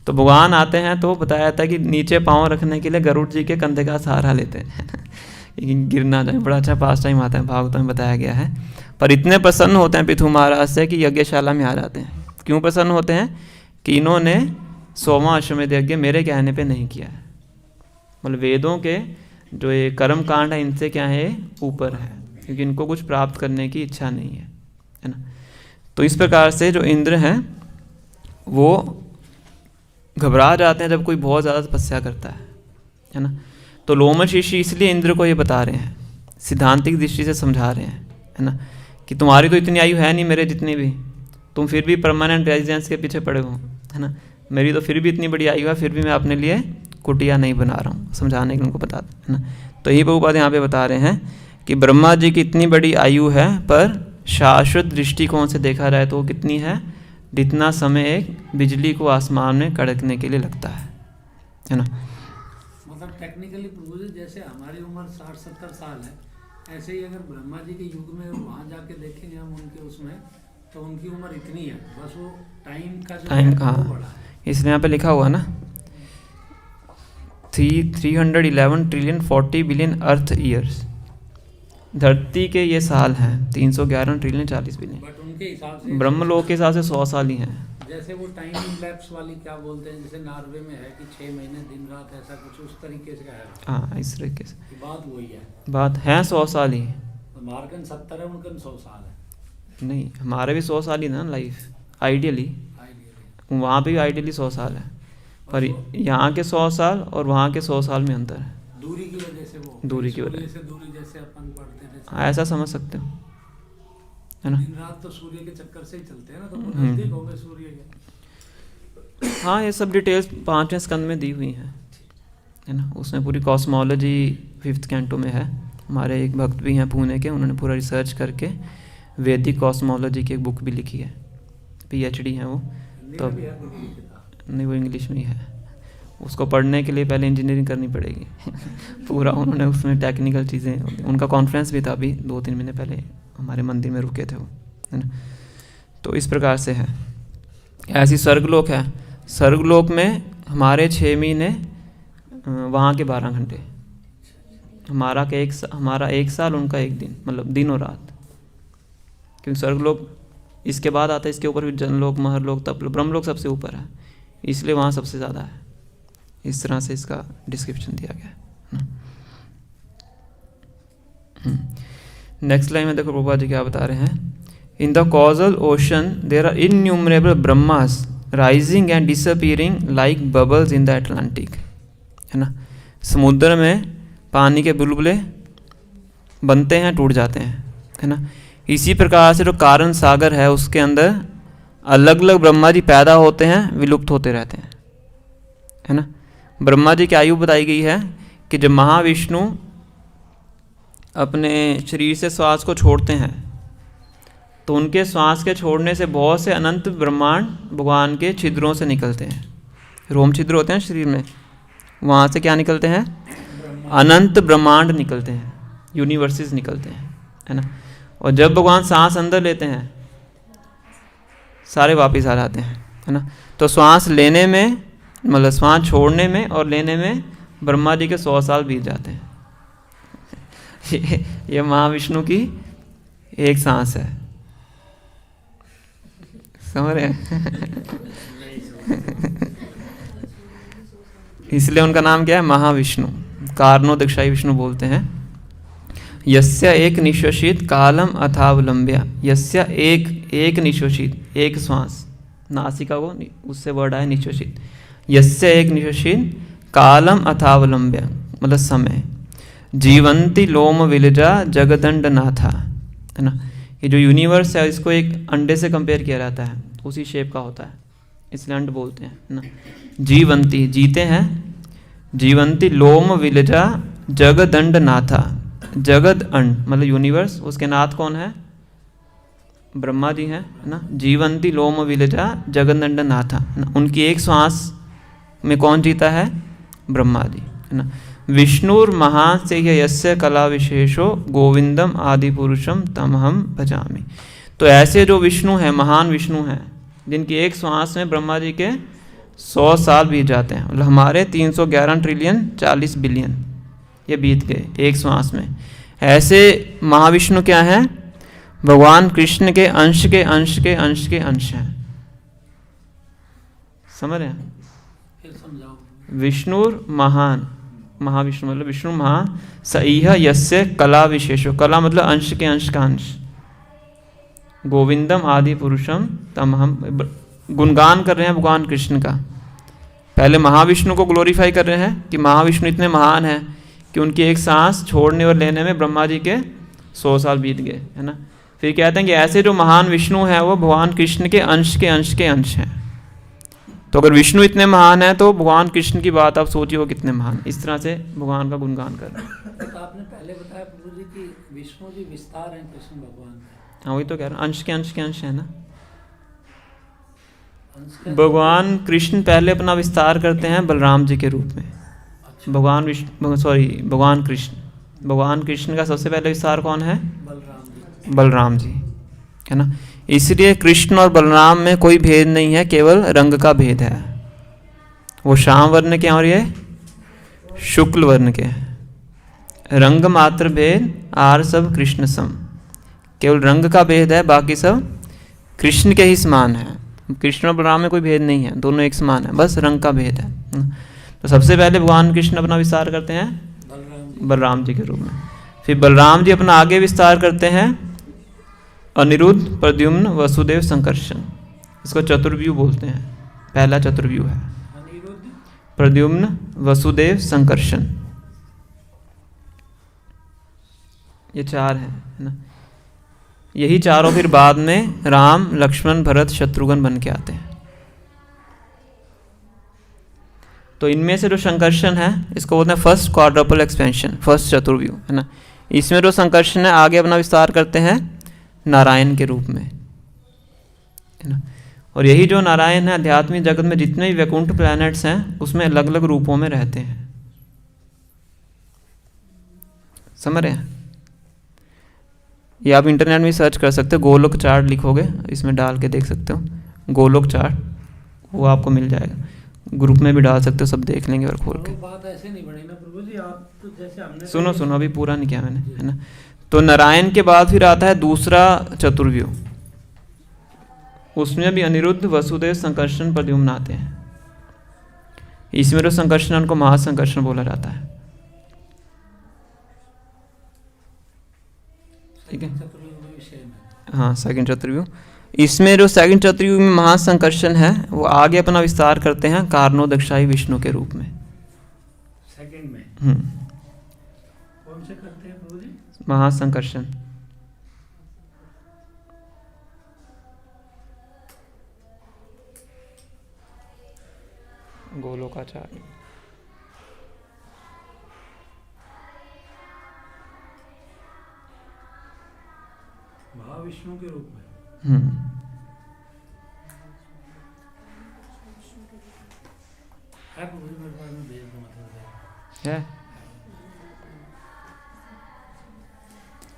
तो भगवान आते हैं तो बताया था कि नीचे पाँव रखने के लिए गरुड़ जी के कंधे का सहारा लेते हैं, गिर ना जाए। बड़ा अच्छा पास टाइम आता है, भागवतों में बताया गया है। पर इतने प्रसन्न होते हैं पृथु महाराज से कि यज्ञशाला में आ जाते हैं। क्यों प्रसन्न होते हैं कि इन्होंने 100वां अश्वमेध यज्ञ मेरे कहने पे नहीं किया है, मतलब वेदों के जो ये कर्म कांड है इनसे क्या है, ऊपर है, क्योंकि इनको कुछ प्राप्त करने की इच्छा नहीं है, है ना। तो इस प्रकार से जो इंद्र हैं वो घबरा जाते हैं जब कोई बहुत ज़्यादा तपस्या करता है ना। तो लोमश ऋषि इसलिए इंद्र को ये बता रहे हैं, सिद्धांतिक दृष्टि से समझा रहे हैं, है ना, कि तुम्हारी तो इतनी आयु है नहीं मेरे जितनी भी, तुम फिर भी परमानेंट रेजिडेंस के पीछे पड़े हो, है ना। मेरी तो फिर भी इतनी बड़ी आयु है, फिर भी मैं अपने लिए कुटिया नहीं बना रहा हूँ, समझाने के उनको बताते हैं ना। तो यही प्रभुपाद यहाँ पे बता रहे हैं कि ब्रह्मा जी की इतनी बड़ी आयु है, पर शाश्वत दृष्टिकोण से देखा जाए तो वो कितनी है, जितना समय एक बिजली को आसमान में कड़कने के लिए लगता है ना। मतलब टेक्निकली प्रभु जी जैसे हमारी उम्र 60-70 साल है, ऐसे ही अगर ब्रह्मा जी के युग में वहाँ जाके देखेंगे हम उनके उसमें, तो उनकी उम्र इतनी है, बस वो टाइम का जो टाइम है कहाँ, वो बड़ा है। इसलिए यहाँ पे लिखा हुआ ना 311 ट्रिलियन 40 बिलियन अर्थ ईयर्स, धरती के ये साल हैं 311 ट्रिलियन 40 बिलियन, बट उनके हिसाब से ब्रह्मलोक के हिसाब से 100 साल ही हैं। जैसे वो टाइम लैप्स वाली क्या बोलते हैं, जैसे नॉर्वे में है कि 6 महीने दिन रात, ऐसा कुछ उस तरीके से है। हाँ, इस तरीके से बात वही है, बात है 100 साल ही। हमारे 70 है, उनका 100 साल है। नहीं, हमारे भी 100 साल ही ना लाइफ, आइडियली वहाँ पे भी आइडियली 100 साल है, पर यहाँ के 100 साल और वहाँ के 100 साल में अंतर है, दूरी की वजह से। वो दूरी की वजह से दूरी जैसे अपन पढ़ते थे, ऐसा समझ सकते हो, है ना। दिन रात तो सूर्य के चक्कर से ही चलते हैं ना, तो वो नजदीक हो गए सूर्य के। हाँ, ये सब डिटेल्स 5वें स्कंद में दी हुई हैं, है ना। उसमें पूरी कॉस्मोलॉजी 5th कैंटो में है। हमारे एक भक्त भी हैं पुणे के, उन्होंने पूरा रिसर्च करके वैदिक कॉस्मोलॉजी की एक बुक भी लिखी है, PhD हैं वो। तो नहीं, वो इंग्लिश में ही है, उसको पढ़ने के लिए पहले इंजीनियरिंग करनी पड़ेगी। पूरा उन्होंने उसमें टेक्निकल चीज़ें, उनका कॉन्फ्रेंस भी था अभी 2-3 महीने पहले, हमारे मंदिर में रुके थे वो, है ना। तो इस प्रकार से है। ऐसी स्वर्गलोक है, स्वर्गलोक में हमारे 6 महीने, वहाँ के 12 घंटे, हमारा 1 साल, उनका 1 दिन, मतलब दिन और रात। क्योंकि स्वर्गलोक इसके बाद आता है, इसके ऊपर भी जनलोक, महरलोक, तपलोक, ब्रह्मलोक सबसे ऊपर है, इसलिए वहाँ सबसे ज़्यादा है। इस तरह से इसका डिस्क्रिप्शन दिया गया है। नेक्स्ट लाइन में देखो प्रभुपाद जी क्या बता रहे हैं। In the causal ocean there are innumerable Brahmas rising and disappearing like bubbles in the Atlantic, है ना। समुद्र में पानी के बुलबुले बनते हैं, टूट जाते हैं, है ना। इसी प्रकार से जो कारण सागर है उसके अंदर अलग अलग ब्रह्मा जी पैदा होते हैं, विलुप्त होते रहते हैं, है ना। ब्रह्मा जी की आयु बताई गई है कि जब महाविष्णु अपने शरीर से श्वास को छोड़ते हैं तो उनके श्वास के छोड़ने से बहुत से अनंत ब्रह्मांड भगवान के छिद्रों से निकलते हैं। रोम छिद्र होते हैं शरीर में, वहाँ से क्या निकलते हैं, अनंत ब्रह्मांड निकलते हैं, यूनिवर्सेस निकलते हैं, है ना। और जब भगवान सांस अंदर लेते हैं सारे वापस आ जाते हैं, है ना। तो श्वास लेने में, मतलब श्वास छोड़ने में और लेने में ब्रह्मा जी के 100 साल बीत जाते हैं। ये महाविष्णु की एक सांस है, समझ रहे हैं? इसलिए उनका नाम क्या है? महाविष्णु। कारणोदक्षाई विष्णु बोलते हैं। यस्य एक निश्वसित कालम अथावलंब्य, यस्य एक निश्वसित, एक श्वास, नासिका को उससे वर्ड आया निश्वसित। यस्य एक निश्वसित कालम अथावलंब्य मतलब समय, जीवंती लोम विलजा जगदंड नाथा, है ना। ये जो यूनिवर्स है इसको एक अंडे से कंपेयर किया जाता है, उसी शेप का होता है, इसलिए अंड बोलते हैं ना। जीवंती जीते हैं, जीवंती लोम विलजा जगदंड नाथा, जगद अंड मतलब यूनिवर्स, उसके नाथ कौन है? ब्रह्मा जी हैं, है ना। जीवंती लोम विलजा जगदंड नाथा, उनकी एक श्वास में कौन जीता है? ब्रह्मा जी, है ना। विष्णुर महान से यस्य कला विशेषो गोविंदम आदि पुरुषम तमहम भजामि। तो ऐसे जो विष्णु हैं, महान विष्णु हैं, जिनकी एक श्वास में ब्रह्मा जी के 100 साल बीत जाते हैं, मतलब हमारे 311 ट्रिलियन 40 बिलियन ये बीत गए एक श्वास में। ऐसे महाविष्णु क्या हैं? भगवान कृष्ण के अंश के अंश के अंश के अंश हैं। समझ रहे हैं? फिर समझाओ। विष्णुर महान, महाविष्णु मतलब विष्णु महान, सईह यस्य कला विशेषो, कला मतलब अंश के अंश का अंश, गोविंदम आदि पुरुषम तम हम, गुणगान कर रहे हैं भगवान कृष्ण का। पहले महाविष्णु को ग्लोरीफाई कर रहे हैं कि महाविष्णु इतने महान हैं कि उनकी एक सांस छोड़ने और लेने में ब्रह्मा जी के 100 साल बीत गए, है ना। फिर कहते हैं कि ऐसे जो महान विष्णु हैं वो भगवान कृष्ण के अंश के अंश के अंश हैं। तो अगर विष्णु इतने महान हैं तो भगवान कृष्ण की बात आप सोचिए वो कितने महान। इस तरह से भगवान का गुणगान कर रहे हैं। तो आपने पहले बताया प्रभु जी कि विष्णु जी विस्तार हैं कृष्ण भगवान का। हाँ वही तो कह रहा हूँ, अंश के अंश है ना। अंश के भगवान कृष्ण पहले अपना विस्तार करते हैं बलराम जी के रूप में। भगवान कृष्ण का सबसे पहले विस्तार कौन है? बलराम जी, है ना। इसलिए कृष्ण और बलराम में कोई भेद नहीं है, केवल रंग का भेद है। वो श्याम वर्ण के और ये शुक्ल वर्ण के हैं। रंग मात्र भेद, आर सब कृष्ण सम, केवल रंग का भेद है, बाकी सब कृष्ण के ही समान है। कृष्ण और बलराम में कोई भेद नहीं है, दोनों एक समान है, बस रंग का भेद है। तो सबसे पहले भगवान कृष्ण अपना विस्तार करते हैं बलराम जी के रूप में। फिर बलराम जी अपना आगे विस्तार करते हैं अनिरुद्ध, प्रद्युम्न, वसुदेव, संकर्षण। इसको चतुर्व्यूह बोलते हैं। पहला चतुर्व्यूह है प्रद्युम्न, वसुदेव, संकर्षण, ये 4 हैं, है ना। यही चारों फिर बाद में राम, लक्ष्मण, भरत, शत्रुघ्न बन के आते हैं। तो इनमें से जो संकर्षण है इसको बोलते हैं फर्स्ट क्वाड्रपल एक्सपेंशन, फर्स्ट चतुर्व्यूह, है ना। इसमें जो संकर्षण है आगे अपना विस्तार करते हैं नारायण के रूप में, है ना। और यही जो नारायण है आध्यात्मिक जगत में जितने भी वैकुंठ प्लैनेट्स हैं उसमें अलग अलग रूपों में रहते हैं। समझ रहे हैं? ये आप इंटरनेट में सर्च कर सकते हो, गोलोक चार्ट लिखोगे इसमें डाल के देख सकते हो, गोलोक चार्ट, वो आपको मिल जाएगा। ग्रुप में भी डाल सकते हो, सब देख लेंगे और खोल के। बात ऐसे नहीं बनी ना प्रभु जी, आप तो जैसे हमने सुनो अभी पूरा नहीं किया मैंने, है ना। तो नारायण के बाद फिर आता है दूसरा चतुर्व्यूह, उसमें भी अनिरुद्ध, वसुदेव, संकर्षण, प्रद्युम्न आते हैं। इसमें जो संकर्षण उनको महासंकर्षण बोला जाता है, ठीक है। हाँ सेकंड चतुर्व्यूह। इसमें जो सेकंड चतुर्व्यूह में महासंकर्षण है वो आगे अपना विस्तार करते हैं कारणोदक्षाई विष्णु के रूप में। सेकंड में कौन से करते हैं प्रभु जी? महासंकर्षण। गोलोकाचार्य। महाविष्णु के रूप में। है प्रभु जी, मेरे पास में भेज दो, मतलब है,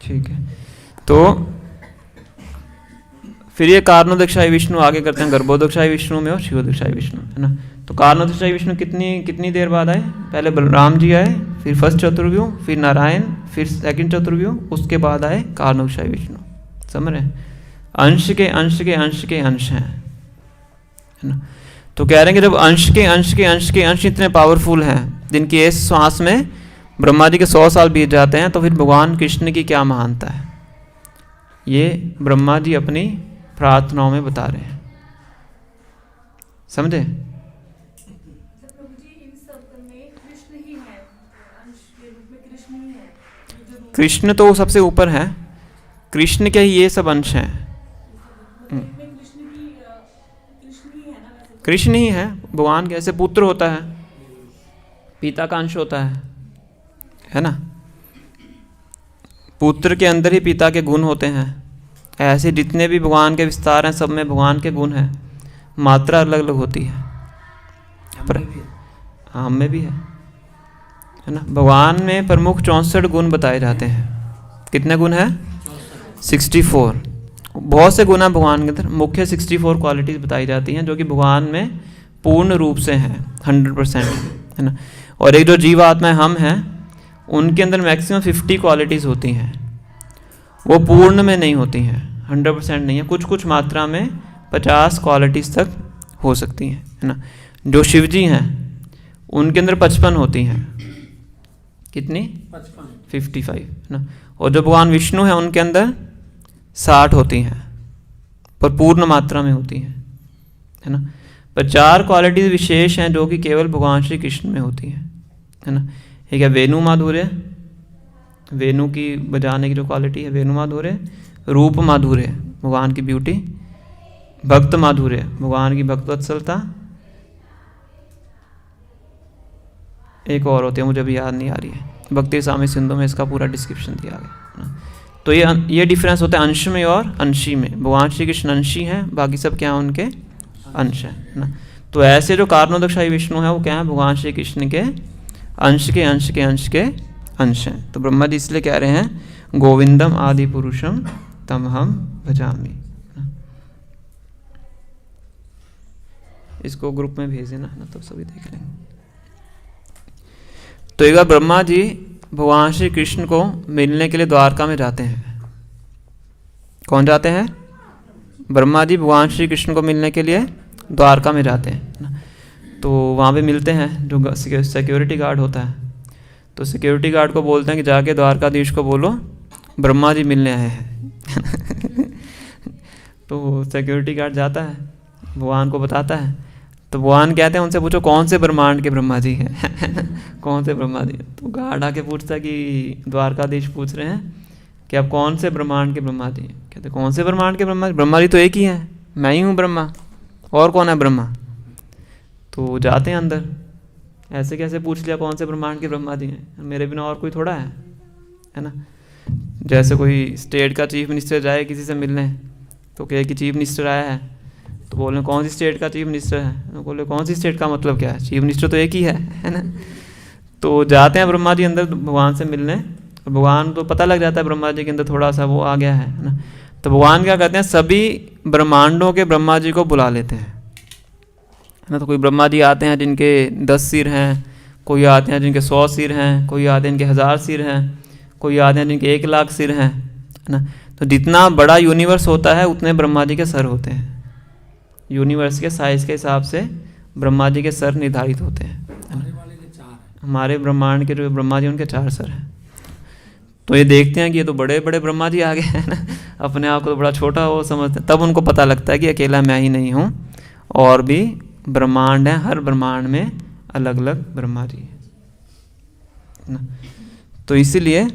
ठीक है। तो फिर ये कारणोदकशाही विष्णु आगे करते हैं गर्भोदकशाही विष्णु में और शिवोदकशाही विष्णु, है ना। तो कारणोदकशाही विष्णु कितनी देर बाद आए? पहले बलराम जी आए, फिर फर्स्ट चतुर्व्यूह, फिर नारायण, फिर सेकंड चतुर्व्यूह, उसके बाद आए कारणोदकशाही विष्णु। समझ रहे हैं? अंश के अंश के अंश के अंश हैं, है ना। तो कह रहे हैं कि जब अंश के अंश के अंश के अंश इतने पावरफुल हैं, जिनकी इस श्वास में ब्रह्मा जी के 100 साल बीत जाते हैं, तो फिर भगवान कृष्ण की क्या महानता है, ये ब्रह्मा जी अपनी प्रार्थनाओं में बता रहे हैं। समझे? कृष्ण तो सबसे ऊपर है, कृष्ण के ही ये सब अंश हैं। कृष्ण ही है, भगवान कैसे पुत्र होता है, पिता का अंश होता है ना। पुत्र के अंदर ही पिता के गुण होते हैं। ऐसे जितने भी भगवान के विस्तार हैं, सब में भगवान के गुण हैं, मात्रा अलग अलग होती है, पर हम में भी है ना। भगवान में प्रमुख 64 गुण बताए जाते हैं। कितने गुण हैं? 64। बहुत से गुण हैं भगवान के अंदर, मुख्य 64 क्वालिटीज़ बताई जाती हैं जो कि भगवान में पूर्ण रूप से हैं, 100%, है ना। और एक जो जीव आत्मा हम हैं, उनके अंदर मैक्सिमम 50 क्वालिटीज़ होती हैं, वो पूर्ण में नहीं होती हैं, 100% नहीं है, कुछ कुछ मात्रा में 50 क्वालिटीज़ तक हो सकती हैं, है ना। जो शिव जी हैं उनके अंदर 55 होती हैं। कितनी? 55, है ना। और जो भगवान विष्णु हैं उनके अंदर 60 होती हैं, पर पूर्ण मात्रा में होती हैं, है ना। पर 4 क्वालिटीज़ विशेष हैं जो कि केवल भगवान श्री कृष्ण में होती हैं, है ना। एक है वेणु माधुर्य, वेणु की बजाने की जो क्वालिटी है वेणु माधुर्य, रूप माधुर्य भगवान की ब्यूटी, भक्त माधुर्य भगवान की भक्तवत्सलता, एक और होती है मुझे अभी याद नहीं आ रही है, भक्ति सामी सिंधु में इसका पूरा डिस्क्रिप्शन दिया गया है। तो ये डिफरेंस होता है अंश में और अंशी में। भगवान श्री कृष्ण अंशी हैं, बाकी सब क्या हैं? उनके अंश हैं, है ना। तो ऐसे जो कारणोदकशाही विष्णु है वो क्या है? भगवान श्री कृष्ण के अंश के अंश के अंश के अंश हैं। तो ब्रह्मा जी इसलिए कह रहे हैं गोविंदम आदि पुरुषम तमहम भजामि। इसको ग्रुप में भेज देना, है ना, तो सभी देख लेंगे। तो एक बार ब्रह्मा जी भगवान श्री कृष्ण को मिलने के लिए द्वारका में जाते हैं। कौन जाते हैं? ब्रह्मा जी भगवान श्री कृष्ण को मिलने के लिए द्वारका में जाते हैं। तो वहाँ पे मिलते हैं, जो सिक्योरिटी गार्ड होता है, तो सिक्योरिटी गार्ड को बोलते हैं कि जाके द्वारकाधीश को बोलो ब्रह्मा जी मिलने आए हैं। तो सिक्योरिटी गार्ड जाता है, भगवान को बताता है, तो भगवान कहते हैं उनसे पूछो कौन से ब्रह्मांड के ब्रह्मा जी हैं। कौन से ब्रह्मा जी? तो गार्ड आके पूछता है कि द्वारकाधीश पूछ रहे हैं कि आप कौन से ब्रह्मांड के ब्रह्मा जी हैं? कहते कौन से ब्रह्मांड के ब्रह्मा? ब्रह्मा जी तो एक ही हैं, मैं ही हूँ ब्रह्मा, और कौन है ब्रह्मा? तो जाते हैं अंदर, ऐसे कैसे पूछ लिया कौन से ब्रह्मांड के ब्रह्मा जी हैं, मेरे बिना और कोई थोड़ा है ना। जैसे कोई स्टेट का चीफ मिनिस्टर जाए किसी से मिलने, तो कहे कि चीफ मिनिस्टर आया है, तो बोले कौन सी स्टेट का चीफ मिनिस्टर है? तो बोले कौन सी स्टेट का मतलब क्या है, चीफ मिनिस्टर तो एक ही है ना। तो जाते हैं ब्रह्मा जी अंदर भगवान से मिलने, और भगवान तो पता लग जाता है ब्रह्मा जी के अंदर थोड़ा सा वो आ गया है ना। तो भगवान क्या कहते हैं, सभी ब्रह्मांडों के ब्रह्मा जी को बुला लेते हैं ना। तो कोई ब्रह्मा जी आते हैं जिनके 10 सिर हैं, कोई आते हैं जिनके 100 सिर हैं, कोई आते हैं जिनके 1000 सिर हैं, कोई आते हैं जिनके 1 लाख सिर हैं, है ना। तो जितना बड़ा यूनिवर्स होता है उतने ब्रह्मा जी के सर होते हैं। यूनिवर्स के साइज के हिसाब से ब्रह्मा जी के सर निर्धारित होते हैं। हमारे ब्रह्मांड के जो ब्रह्मा जी उनके 4 सर हैं। तो ये देखते हैं कि ये तो बड़े बड़े ब्रह्मा जी आ गए हैं ना, अपने आप को तो बड़ा छोटा वो समझते हैं। तब उनको पता लगता है कि अकेला मैं ही नहीं हूँ, और भी ब्रह्मांड हैं, हर ब्रह्मांड में अलग अलग ब्रह्मा जी हैं। तो इसीलिए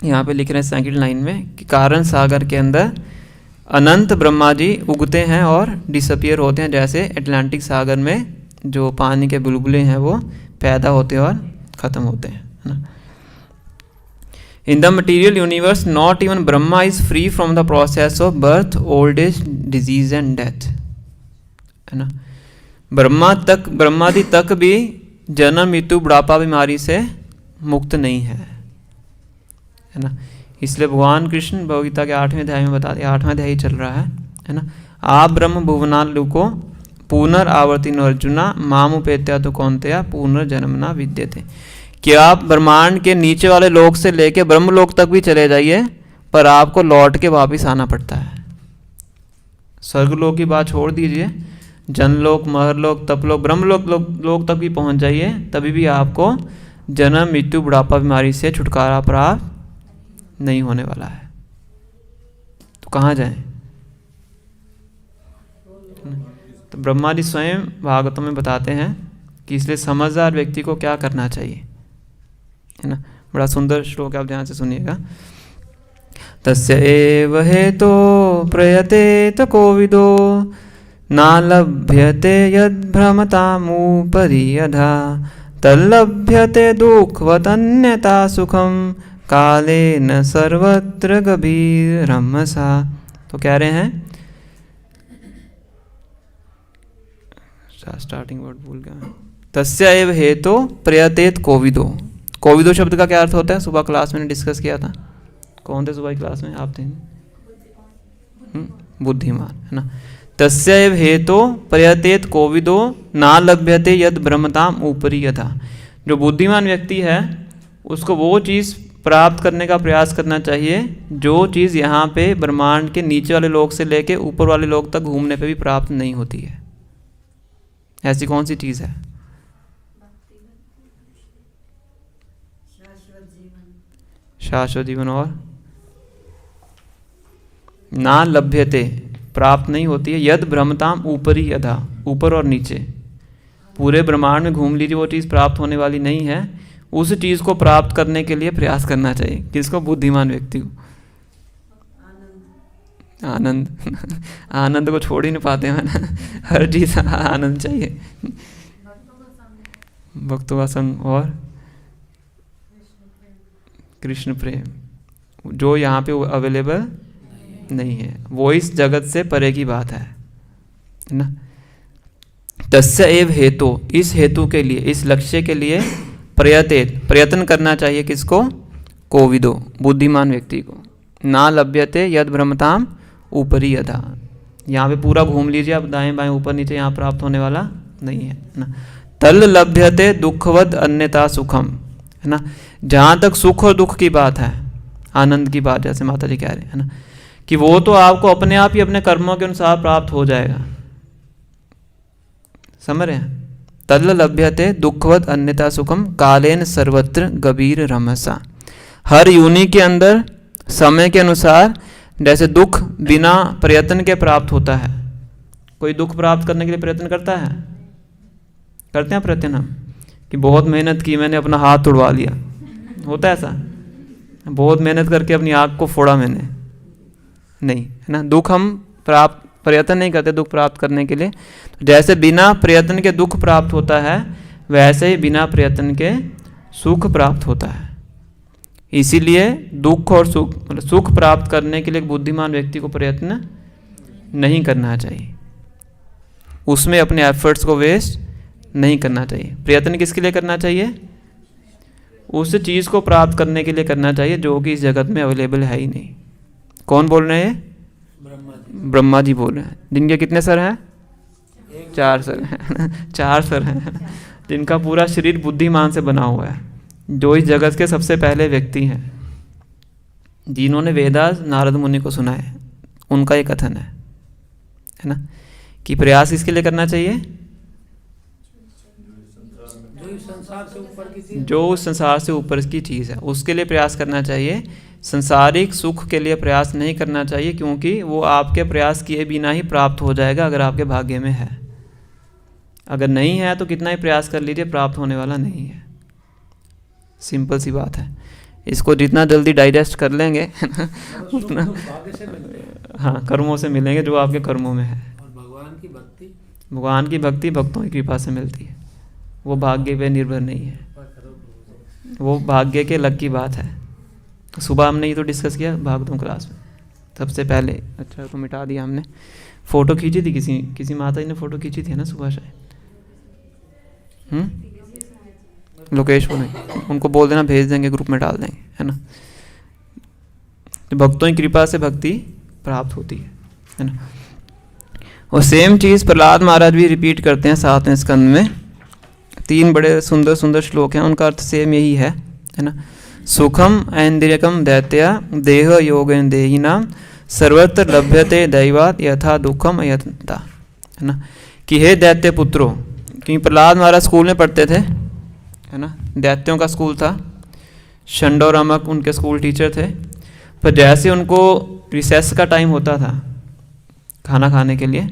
यहाँ पे लिख रहे हैं सेकंड लाइन में कि कारण सागर के अंदर अनंत ब्रह्मा जी उगते हैं और डिसअपियर होते हैं, जैसे अटलांटिक सागर में जो पानी के बुलबुले हैं वो पैदा होते हैं और ख़त्म होते हैं, है ना। In the material universe not even Brahma is free from the process of birth, old age, disease and death, है ना। ब्रह्मा जी तक भी जन्म, मृत्यु, बुढ़ापा, बीमारी से मुक्त नहीं है ना। इसलिए भगवान कृष्ण भगवद गीता के 8वें अध्याय में बता दिया, 8वां अध्याय चल रहा है है ना। आप ब्रह्म भुवनालुको पुनरावर्तिनो अर्जुना मामुपेत्या तो कौन्तेया पुनर्जन्मना विद्यते। कि आप ब्रह्मांड के नीचे वाले लोक से लेके ब्रह्मलोक तक भी चले जाइए, पर आपको लौट के वापिस आना पड़ता है। स्वर्गलोक की बात छोड़ दीजिए, जनलोक, महरलोक, तपलोक, ब्रह्मलोक लोक तक भी पहुंच जाइए, तभी भी आपको जन्म, मृत्यु, बुढ़ापा, बीमारी से छुटकारा प्राप्त नहीं होने वाला है। तो कहाँ जाएं? तो ब्रह्मा जी स्वयं भागवतों में बताते हैं कि इसलिए समझदार व्यक्ति को क्या करना चाहिए, है ना। बड़ा सुंदर श्लोक है, आप ध्यान से सुनिएगा। तस्य एव हेतो प्रयतेत कोविदो ना लभ्यते यद्भ्रमतामुपरि यथा तल्लभ्यते दुःखवतन्यता सुखम कालेन सर्वत्र गभीरम सा। तो कह रहे हैं, स्टार्टिंग वर्ड भूल गया। तस्य एव हेतो प्रयतेत कोविदो। कोविदो शब्द का क्या अर्थ होता है? सुबह क्लास में डिस्कस किया था। कौन थे सुबह की क्लास में? आप थे। बुद्धिमान, है ना। तस्य एव हेतो प्रयतेत कोविदो ना लभ्यते यद ब्रह्मताम ऊपरी यथा। जो बुद्धिमान व्यक्ति है उसको वो चीज़ प्राप्त करने का प्रयास करना चाहिए जो चीज़ यहाँ पे ब्रह्मांड के नीचे वाले लोक से लेके ऊपर वाले लोक तक घूमने पे भी प्राप्त नहीं होती है। ऐसी कौन सी चीज़ है? शाश्वत जीवन। और ना लभ्यते, प्राप्त नहीं होती है, यद ब्रह्मताम ऊपरी यथा, ऊपर और नीचे पूरे ब्रह्मांड में घूम लीजिए, वो चीज़ प्राप्त होने वाली नहीं है। उस चीज़ को प्राप्त करने के लिए प्रयास करना चाहिए। किसको? बुद्धिमान व्यक्ति को। आनंद आनंद को छोड़ ही नहीं पाते हैं ना, हर चीज़ आनंद चाहिए। भक्तों का संग और कृष्ण प्रेम, जो यहाँ पे अवेलेबल नहीं है, वो इस जगत से परे की बात है ना। तस्य एव हेतु, इस हेतु के लिए, इस लक्ष्य के लिए प्रयत्न करना चाहिए। किसको? कोविदो, बुद्धिमान व्यक्ति को। ना लभ्यते यद ब्रह्मताम ऊपरी यथा। यहाँ पे पूरा घूम लीजिए आप, दाएं बाएं ऊपर नीचे, यहाँ प्राप्त होने वाला नहीं है ना। तल लभ्यते दुखवद अन्यथा सुखम, है ना। जहाँ तक सुख और दुख की बात है, आनंद की बात, जैसे माता जी कह रहे हैं ना, कि वो तो आपको अपने आप ही अपने कर्मों के अनुसार प्राप्त हो जाएगा। समझ रहे हैं? तल लभ्यते दुखवद अन्यथा सुखम कालेन सर्वत्र गभीर रमसा। हर योनि के अंदर समय के अनुसार जैसे दुख बिना प्रयत्न के प्राप्त होता है। कोई दुख प्राप्त करने के लिए प्रयत्न करता है? करते हैं प्रयत्न हम, कि बहुत मेहनत की, मैंने अपना हाथ तोड़वा लिया, होता है ऐसा? बहुत मेहनत करके अपनी आँख को फोड़ा मैंने, नहीं, है ना। दुख हम प्रयत्न नहीं करते दुख प्राप्त करने के लिए। जैसे बिना प्रयत्न के दुख प्राप्त होता है, वैसे ही बिना प्रयत्न के सुख प्राप्त होता है। इसीलिए दुख और सुख, मतलब सुख प्राप्त करने के लिए एक बुद्धिमान व्यक्ति को प्रयत्न नहीं करना चाहिए, उसमें अपने एफर्ट्स को वेस्ट नहीं करना चाहिए। प्रयत्न किसके लिए करना चाहिए? उस चीज़ को प्राप्त करने के लिए करना चाहिए जो कि इस जगत में अवेलेबल है ही नहीं। कौन बोल रहे हैं? ब्रह्मा जी बोल रहे हैं। जिनके कितने सर हैं? 4 सर हैं 4 सर हैं, जिनका पूरा शरीर बुद्धिमान से बना हुआ है, जो इस जगत के सबसे पहले व्यक्ति हैं, जिन्होंने वेदास नारद मुनि को सुनाए। उनका ये कथन है ना, कि प्रयास किसके लिए करना चाहिए? जो उस संसार से ऊपर की चीज़ है उसके लिए प्रयास करना चाहिए। संसारिक सुख के लिए प्रयास नहीं करना चाहिए, क्योंकि वो आपके प्रयास किए बिना ही प्राप्त हो जाएगा अगर आपके भाग्य में है। अगर नहीं है तो कितना ही प्रयास कर लीजिए, प्राप्त होने वाला नहीं है। सिंपल सी बात है। इसको जितना जल्दी डाइजेस्ट कर लेंगे उतना, हाँ, कर्मों से मिलेंगे जो आपके कर्मों में है। भगवान की भक्ति भक्तों की कृपा से मिलती है, वो भाग्य पे निर्भर नहीं है, वो भाग्य के लक की बात है। सुबह हमने ये तो डिस्कस किया भागवतम क्लास में सबसे पहले। अच्छा, तो मिटा दिया हमने। फ़ोटो खींची थी, किसी माता जी ने फ़ोटो खींची थी ना सुबह शायद, लोकेश को नहीं, उनको बोल देना भेज देंगे, ग्रुप में डाल देंगे, है ना। तो भक्तों की कृपा से भक्ति प्राप्त होती है ना। और सेम चीज़ प्रहलाद महाराज भी रिपीट करते हैं 7वें स्कंद में। 3 बड़े सुंदर सुंदर श्लोक हैं, उनका अर्थ सेम यही है ना। सुखम ऐन्द्रियकम दैत्या देह योगेन देहिनाम सर्वत्र लभ्यते दैवात यथा दुखम अयत्नता, है ना। कि हे दैत्य पुत्रों, क्योंकि प्रहलाद महाराज स्कूल में पढ़ते थे, है ना, दैत्यों का स्कूल था, शंड और अमक उनके स्कूल टीचर थे। पर जैसे उनको रिसेस का टाइम होता था खाना खाने के लिए,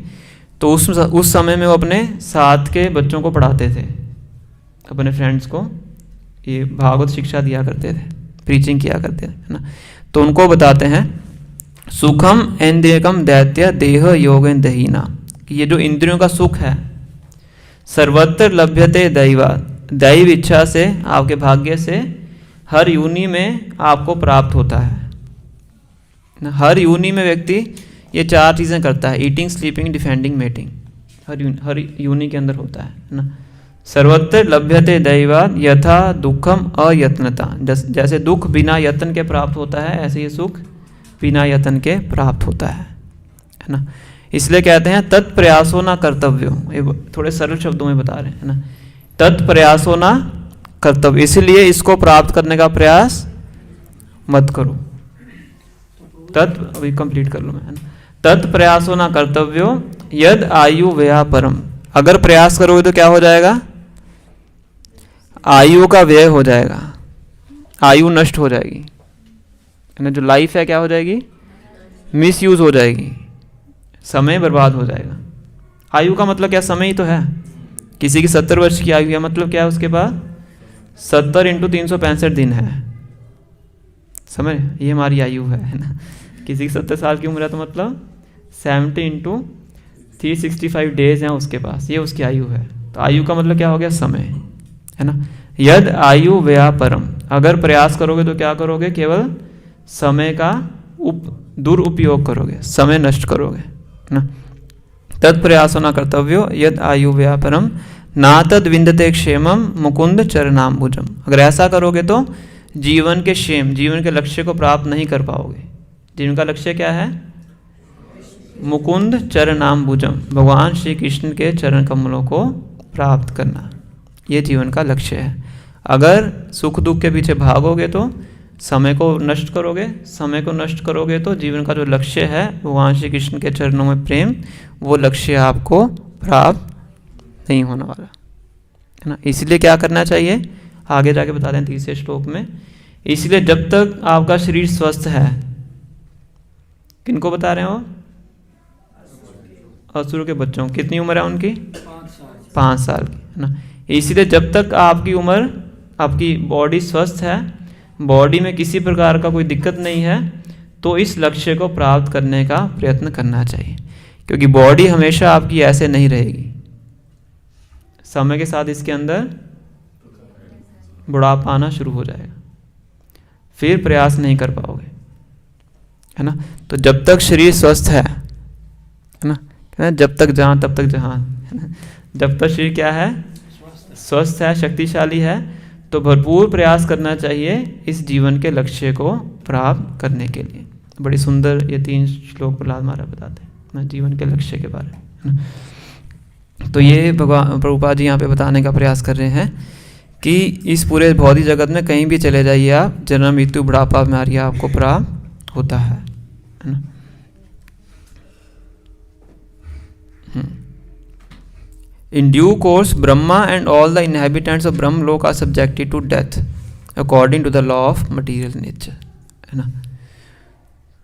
तो उस समय में वो अपने साथ के बच्चों को पढ़ाते थे, अपने फ्रेंड्स को ये भागवत शिक्षा दिया करते थे, प्रीचिंग किया करते थे, है ना। तो उनको बताते हैं सुखम ऐन्द्रियकम दैत्य देह योगेन दहीना, कि ये जो इंद्रियों का सुख है सर्वत्र लभ्यते दैवा, दैव इच्छा से, आपके भाग्य से हर योनि में आपको प्राप्त होता है। हर योनि में व्यक्ति ये 4 चीज़ें करता है, ईटिंग स्लीपिंग डिफेंडिंग मेटिंग, हर योनि के अंदर होता है ना। सर्वत्र लभ्यते दैवात यथा दुखम अयत्नता, जैसे दुख बिना यत्न के प्राप्त होता है, ऐसे ही सुख बिना यत्न के प्राप्त होता है ना। इसलिए कहते हैं तत्प्रयासो ना कर्तव्यो, ये थोड़े सरल शब्दों में बता रहे हैं ना, तत्प्रयासो ना कर्तव्य, इसलिए इसको प्राप्त करने का प्रयास मत करो। अभी कंप्लीट कर लो मैं, है ना। तत्प्रयासो ना कर्तव्यो यद आयु व्यया परम, अगर प्रयास करोगे तो क्या हो जाएगा, आयु का व्यय हो जाएगा, आयु नष्ट हो जाएगी, है ना। जो लाइफ है क्या हो जाएगी, मिसयूज हो जाएगी, समय बर्बाद हो जाएगा। आयु का मतलब क्या, समय ही तो है। किसी की 70 वर्ष की आयु है, मतलब क्या है उसके पास 70 × 365 दिन है, समझ, ये हमारी आयु है ना। किसी की 70 साल की उम्र है तो मतलब 70 × 365 डेज हैं उसके पास, ये उसकी आयु है। तो आयु का मतलब क्या हो गया, समय, है ना। यद आयु व्यया परम, अगर प्रयास करोगे तो क्या करोगे, केवल समय का दुरुपयोग करोगे, समय नष्ट करोगे ना। तत्प्रयासो न कर्तव्यो यद आयु व्यया परम ना तद विंदते क्षेमम मुकुंद चरणाम्बुजम, अगर ऐसा करोगे तो जीवन के क्षेम, जीवन के लक्ष्य को प्राप्त नहीं कर पाओगे। जीवन का लक्ष्य क्या है, मुकुंद चरणाम्बुजम, भगवान श्री कृष्ण के चरण कमलों को प्राप्त करना, ये जीवन का लक्ष्य है। अगर सुख दुख के पीछे भागोगे तो समय को नष्ट करोगे, समय को नष्ट करोगे तो जीवन का जो लक्ष्य है भगवान श्री कृष्ण के चरणों में प्रेम, वो लक्ष्य आपको प्राप्त नहीं होने वाला, है ना। इसलिए क्या करना चाहिए, आगे जाके बताते हैं 30वें श्लोक में। इसलिए जब तक आपका शरीर स्वस्थ है, किनको बता रहे हो, असुर के बच्चों, कितनी उम्र है उनकी, 5 साल की, है ना। इसलिए जब तक आपकी उम्र, आपकी बॉडी स्वस्थ है, बॉडी में किसी प्रकार का कोई दिक्कत नहीं है, तो इस लक्ष्य को प्राप्त करने का प्रयत्न करना चाहिए, क्योंकि बॉडी हमेशा आपकी ऐसे नहीं रहेगी। समय के साथ इसके अंदर बुढ़ापा आना शुरू हो जाएगा, फिर प्रयास नहीं कर पाओगे, है ना। तो जब तक शरीर स्वस्थ है ना, जब तक जहाँ तब तक जहाँ, है ना। जब तक शरीर क्या है, स्वस्थ है, शक्तिशाली है, तो भरपूर प्रयास करना चाहिए इस जीवन के लक्ष्य को प्राप्त करने के लिए। बड़ी सुंदर ये 3 श्लोक प्रहलाद महाराज बताते हैं ना, जीवन के लक्ष्य के बारे में, है ना। तो ये भगवान प्रभुपाद जी यहाँ पे बताने का प्रयास कर रहे हैं कि इस पूरे भौतिक जगत में कहीं भी चले जाइए आप, जन्म मृत्यु बुढ़ापा बीमारी आपको प्राप्त होता है ना। In due course, Brahma and all the inhabitants of Brahmaloka are subjected to death according to the law of material nature, है ना।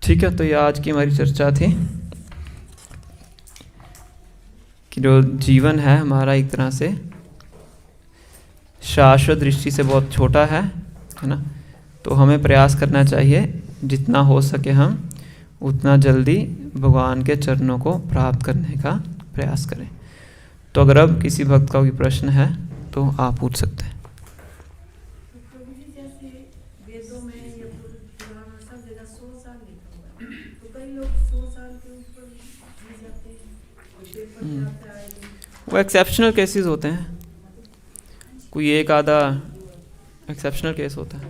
ठीक है, तो ये आज की हमारी चर्चा थी कि जो जीवन है हमारा एक तरह से शाश्वत दृष्टि से बहुत छोटा है ना। तो हमें प्रयास करना चाहिए जितना हो सके हम उतना जल्दी भगवान के चरणों को प्राप्त करने का प्रयास करें। तो अगर अब किसी भक्त का कोई प्रश्न है तो आप पूछ सकते हैं। जैसे वेदों में या पुराण में सब जगह 100 साल लिखा हुआ है, तो कई लोग 100 साल के ऊपर जी जाते हैं। वो एक्सेप्शनल केसेस होते हैं, कोई एक आधा एक्सेप्शनल केस होता है।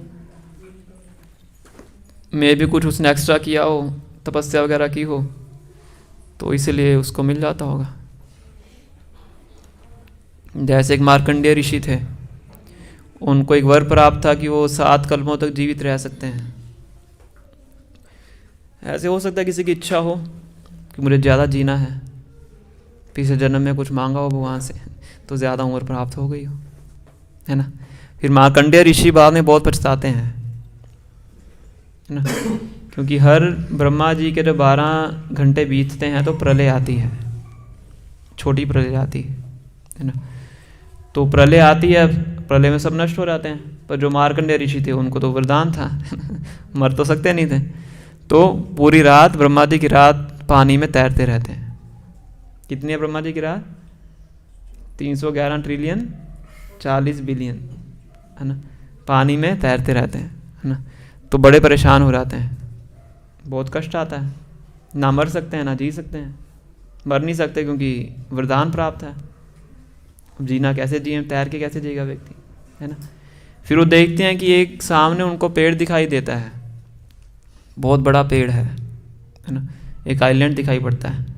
मे भी कुछ उसने एक्स्ट्रा किया हो, तपस्या वगैरह की हो, तो इसलिए उसको मिल जाता होगा। जैसे एक मार्कंडेय ऋषि थे, उनको एक वर प्राप्त था कि वो 7 कल्पों तक जीवित रह सकते हैं। ऐसे हो सकता है किसी की इच्छा हो कि मुझे ज़्यादा जीना है, पिछले जन्म में कुछ मांगा हो भगवान से, तो ज़्यादा उम्र प्राप्त हो गई हो, है ना। फिर मार्कंडेय ऋषि बाद में बहुत पछताते हैं, है ना, क्योंकि हर ब्रह्मा जी के जब 12 घंटे बीतते हैं तो प्रलय आती है, छोटी प्रलय आती है ना। तो प्रलय आती है, प्रलय में सब नष्ट हो जाते हैं, पर जो मार्कंडेय ऋषि थे उनको तो वरदान था मर तो सकते नहीं थे, तो पूरी रात ब्रह्मा जी की रात पानी में तैरते रहते हैं। कितनी है ब्रह्मा जी की रात? 311 ट्रिलियन 40 बिलियन, है ना, पानी में तैरते रहते हैं, है ना। तो बड़े परेशान हो जाते हैं, बहुत कष्ट आता है, ना मर सकते हैं ना जी सकते हैं। मर नहीं सकते क्योंकि वरदान प्राप्त है, अब जीना कैसे जिए, तैर के कैसे जिएगा व्यक्ति, है ना। फिर वो देखते हैं कि एक सामने उनको पेड़ दिखाई देता है, बहुत बड़ा पेड़ है ना, एक आइलैंड दिखाई पड़ता है।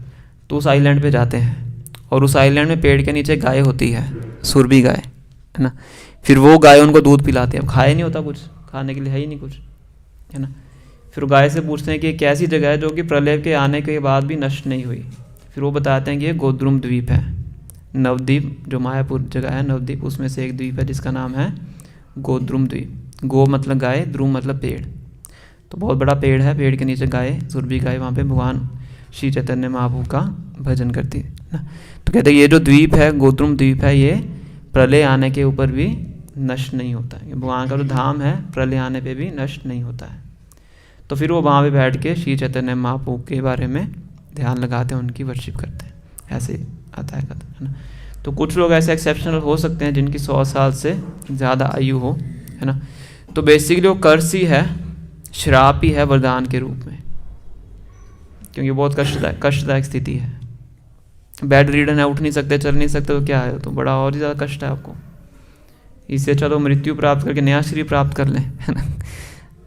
तो उस आइलैंड पे जाते हैं और उस आइलैंड में पेड़ के नीचे गाय होती है, सुरभि गाय, है ना। फिर वो गाय उनको दूध पिलाती है, अब खाया नहीं होता, कुछ खाने के लिए है ही नहीं कुछ, है ना। फिर गाय से पूछते हैं कि एक ऐसी जगह है जो कि प्रलय के आने के बाद भी नष्ट नहीं हुई। फिर वो बताते हैं कि ये गोद्रुम द्वीप है, नवद्वीप, जो मायापुर जगह है नवद्वीप, उसमें से एक द्वीप है जिसका नाम है गोद्रुम द्वीप। गो मतलब गाय, द्रुम मतलब पेड़, तो बहुत बड़ा पेड़ है, पेड़ के नीचे गाय, सुरभि गाय, वहाँ पे भगवान श्री चैतन्य महाप्रभु का भजन करती है ना। तो कहते हैं ये जो द्वीप है, गोद्रुम द्वीप है, ये प्रलय आने के ऊपर भी नष्ट नहीं होता है। भगवान का जो धाम है प्रलय आने पे भी नष्ट नहीं होता है। तो फिर वो वहाँ पे बैठ के श्री चैतन्य महाप्रभु के बारे में ध्यान लगाते हैं, उनकी वर्शिप करते हैं, ऐसे आता है कथा, है ना। तो कुछ लोग ऐसे एक्सेप्शनल हो सकते हैं जिनकी 100 साल से ज़्यादा आयु हो, है ना। तो बेसिकली वो कर्स ही है, श्राप ही है वरदान के रूप में, क्योंकि बहुत कष्टदायक स्थिति है। बेड रीडन है, उठ नहीं सकते, चल नहीं सकते, तो क्या है, तो बड़ा और ही ज़्यादा कष्ट है आपको। इससे चलो मृत्यु प्राप्त करके नया शरीर प्राप्त कर लें, है ना,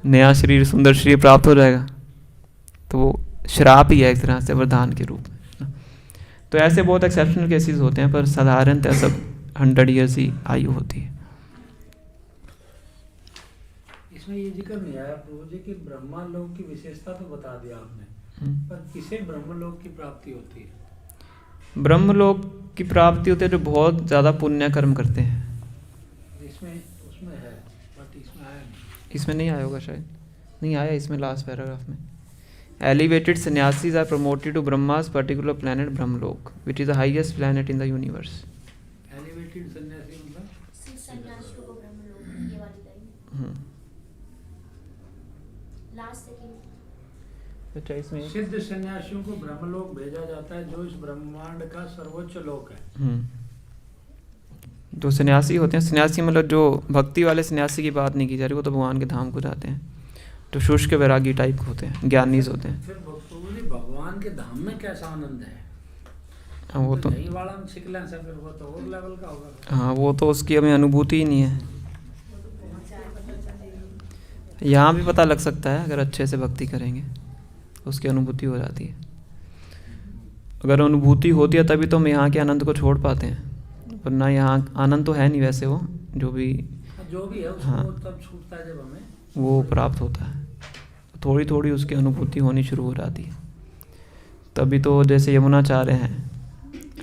नया शरीर, सुंदर शरीर प्राप्त हो जाएगा। तो वो श्राप ही है एक तरह से वरदान के रूप में। तो ऐसे बहुत एक्सेप्शनल केसेस होते हैं, पर साधारणतः सब 100 ईयर्स ही आयु होती है। इसमें ये जिक्र नहीं आया प्रभु जी कि ब्रह्मा लोक की विशेषता तो बता दिया आपने, पर किसे ब्रह्मलोक की प्राप्ति होती है? ब्रह्मलोक की प्राप्ति होती है जो बहुत ज़्यादा पुण्य कर्म करते हैं। इसमें उसमें है, बट इसमें आया नहीं। इसमें नहीं आया होगा शायद, नहीं आया इसमें लास्ट पैराग्राफ में। Elevated sannyasis are promoted to Brahma's particular planet Brahmaloka which is the highest planet in the universe. Elevated sannyasi मतलब सन्यासियों को ब्रह्मलोक, ये वाली लाइन लास्ट सेकंड। अच्छा, इसमें सिद्ध सन्यासियों को ब्रह्मलोक भेजा जाता है, जो इस ब्रह्मांड का सर्वोच्च लोक है। जो सन्यासी होते हैं, सन्यासी मतलब जो भक्ति वाले सन्यासी की बात नहीं की जा रही, वो तो भगवान के धाम को जाते हैं। जो शुष्क वैरागी टाइप के होते हैं, ज्ञानीज होते हैं। फिर भगवान के धाम में कैसा आनंद है? वो तो नहीं वाला हम सीख लें, फिर वो तो और लेवल का होगा। हाँ, वो तो उसकी हमें अनुभूति ही नहीं है। यहाँ भी पता लग सकता है, अगर अच्छे से भक्ति करेंगे उसकी अनुभूति हो जाती है। अगर अनुभूति होती है तभी तो हम यहाँ के आनंद को छोड़ पाते हैं, वरना यहाँ आनंद तो है नहीं वैसे, वो जो भी है उसको हाँ, तब छूटता है जब हमें वो प्राप्त होता है। थोड़ी थोड़ी उसकी अनुभूति होनी शुरू हो जाती है। तभी तो जैसे यमुनाचार्य हैं,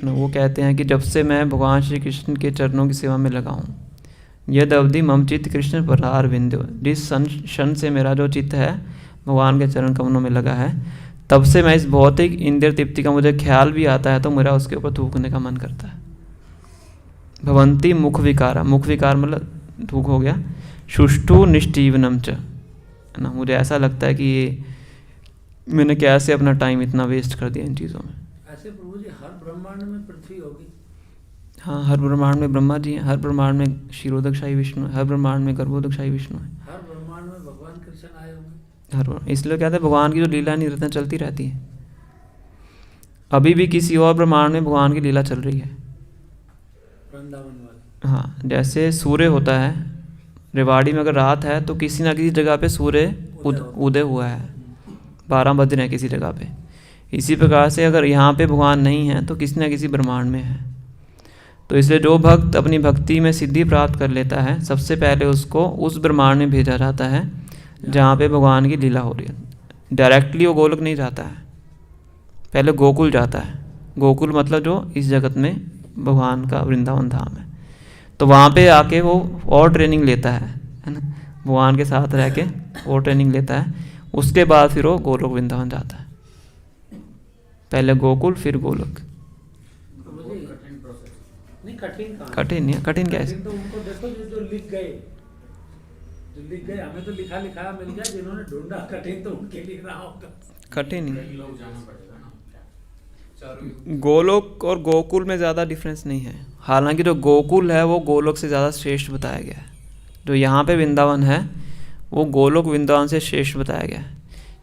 वो कहते हैं कि जब से मैं भगवान श्री कृष्ण के चरणों की सेवा में लगा हूँ, यद अवधि मम चित्त कृष्ण परार विंध्यो, जिस क्षण से मेरा जो चित्त है भगवान के चरण कमलों में लगा है, तब से मैं इस भौतिक इंद्रिय तृप्ति का मुझे ख्याल भी आता है तो मेरा उसके ऊपर थूकने का मन करता है। भवंती मुख विकारा, मुख विकार मतलब थूक हो गया। सुष्ठु निष्ठीवनम च, है ना, मुझे ऐसा लगता है कि ये मैंने कैसे अपना टाइम इतना वेस्ट कर दिया इन चीज़ों में। ऐसे प्रभु जी हर ब्रह्मांड में पृथ्वी होगी? हाँ, हर ब्रह्मांड में ब्रह्मा जी हैं, हर ब्रह्मांड में क्षीरोदकशाही विष्णु है, हर ब्रह्मांड में गर्भोदकशाही विष्णु है, हर ब्रह्मांड में भगवान कृष्ण आए होंगे। इसलिए कहते हैं भगवान की जो लीला निरंतर चलती रहती है। अभी भी किसी और ब्रह्मांड में भगवान की लीला चल रही है। वृंदावन वाले, हाँ, जैसे सूर्य होता है, रेवाड़ी में अगर रात है तो किसी ना किसी जगह पे सूर्य उदय हुआ है, 12 बज रहे हैं किसी जगह पे। इसी प्रकार से अगर यहाँ पे भगवान नहीं है तो किसी न किसी ब्रह्मांड में है। तो इसलिए जो भक्त अपनी भक्ति में सिद्धि प्राप्त कर लेता है, सबसे पहले उसको उस ब्रह्मांड में भेजा जाता है जहाँ पे भगवान की लीला हो रही है। डायरेक्टली वो गोलोक नहीं जाता है, पहले गोकुल जाता है। गोकुल मतलब जो इस जगत में भगवान का वृंदावन धाम है। तो वहाँ पे आके वो और ट्रेनिंग लेता है ना, भगवान के साथ रह के और ट्रेनिंग लेता है। उसके बाद फिर वो गोलोक वृंदावन जाता है। पहले गोकुल फिर गोलोक। नहीं कठिन कहाँ? कठिन नहीं है, कठिन कैसे? तो उनको देखो जो लिख गए, हमें तो लिखा लिखाया मिल गया, जिन्होंने ढूंढा कठिन तो उनके लिए रहा होगा। कठिन नहीं। गोलोक और गोकुल में ज़्यादा डिफरेंस नहीं है। हालांकि जो गोकुल है वो गोलोक से ज़्यादा श्रेष्ठ बताया गया है। जो यहाँ पे वृंदावन है वो गोलोक वृंदावन से श्रेष्ठ बताया गया है,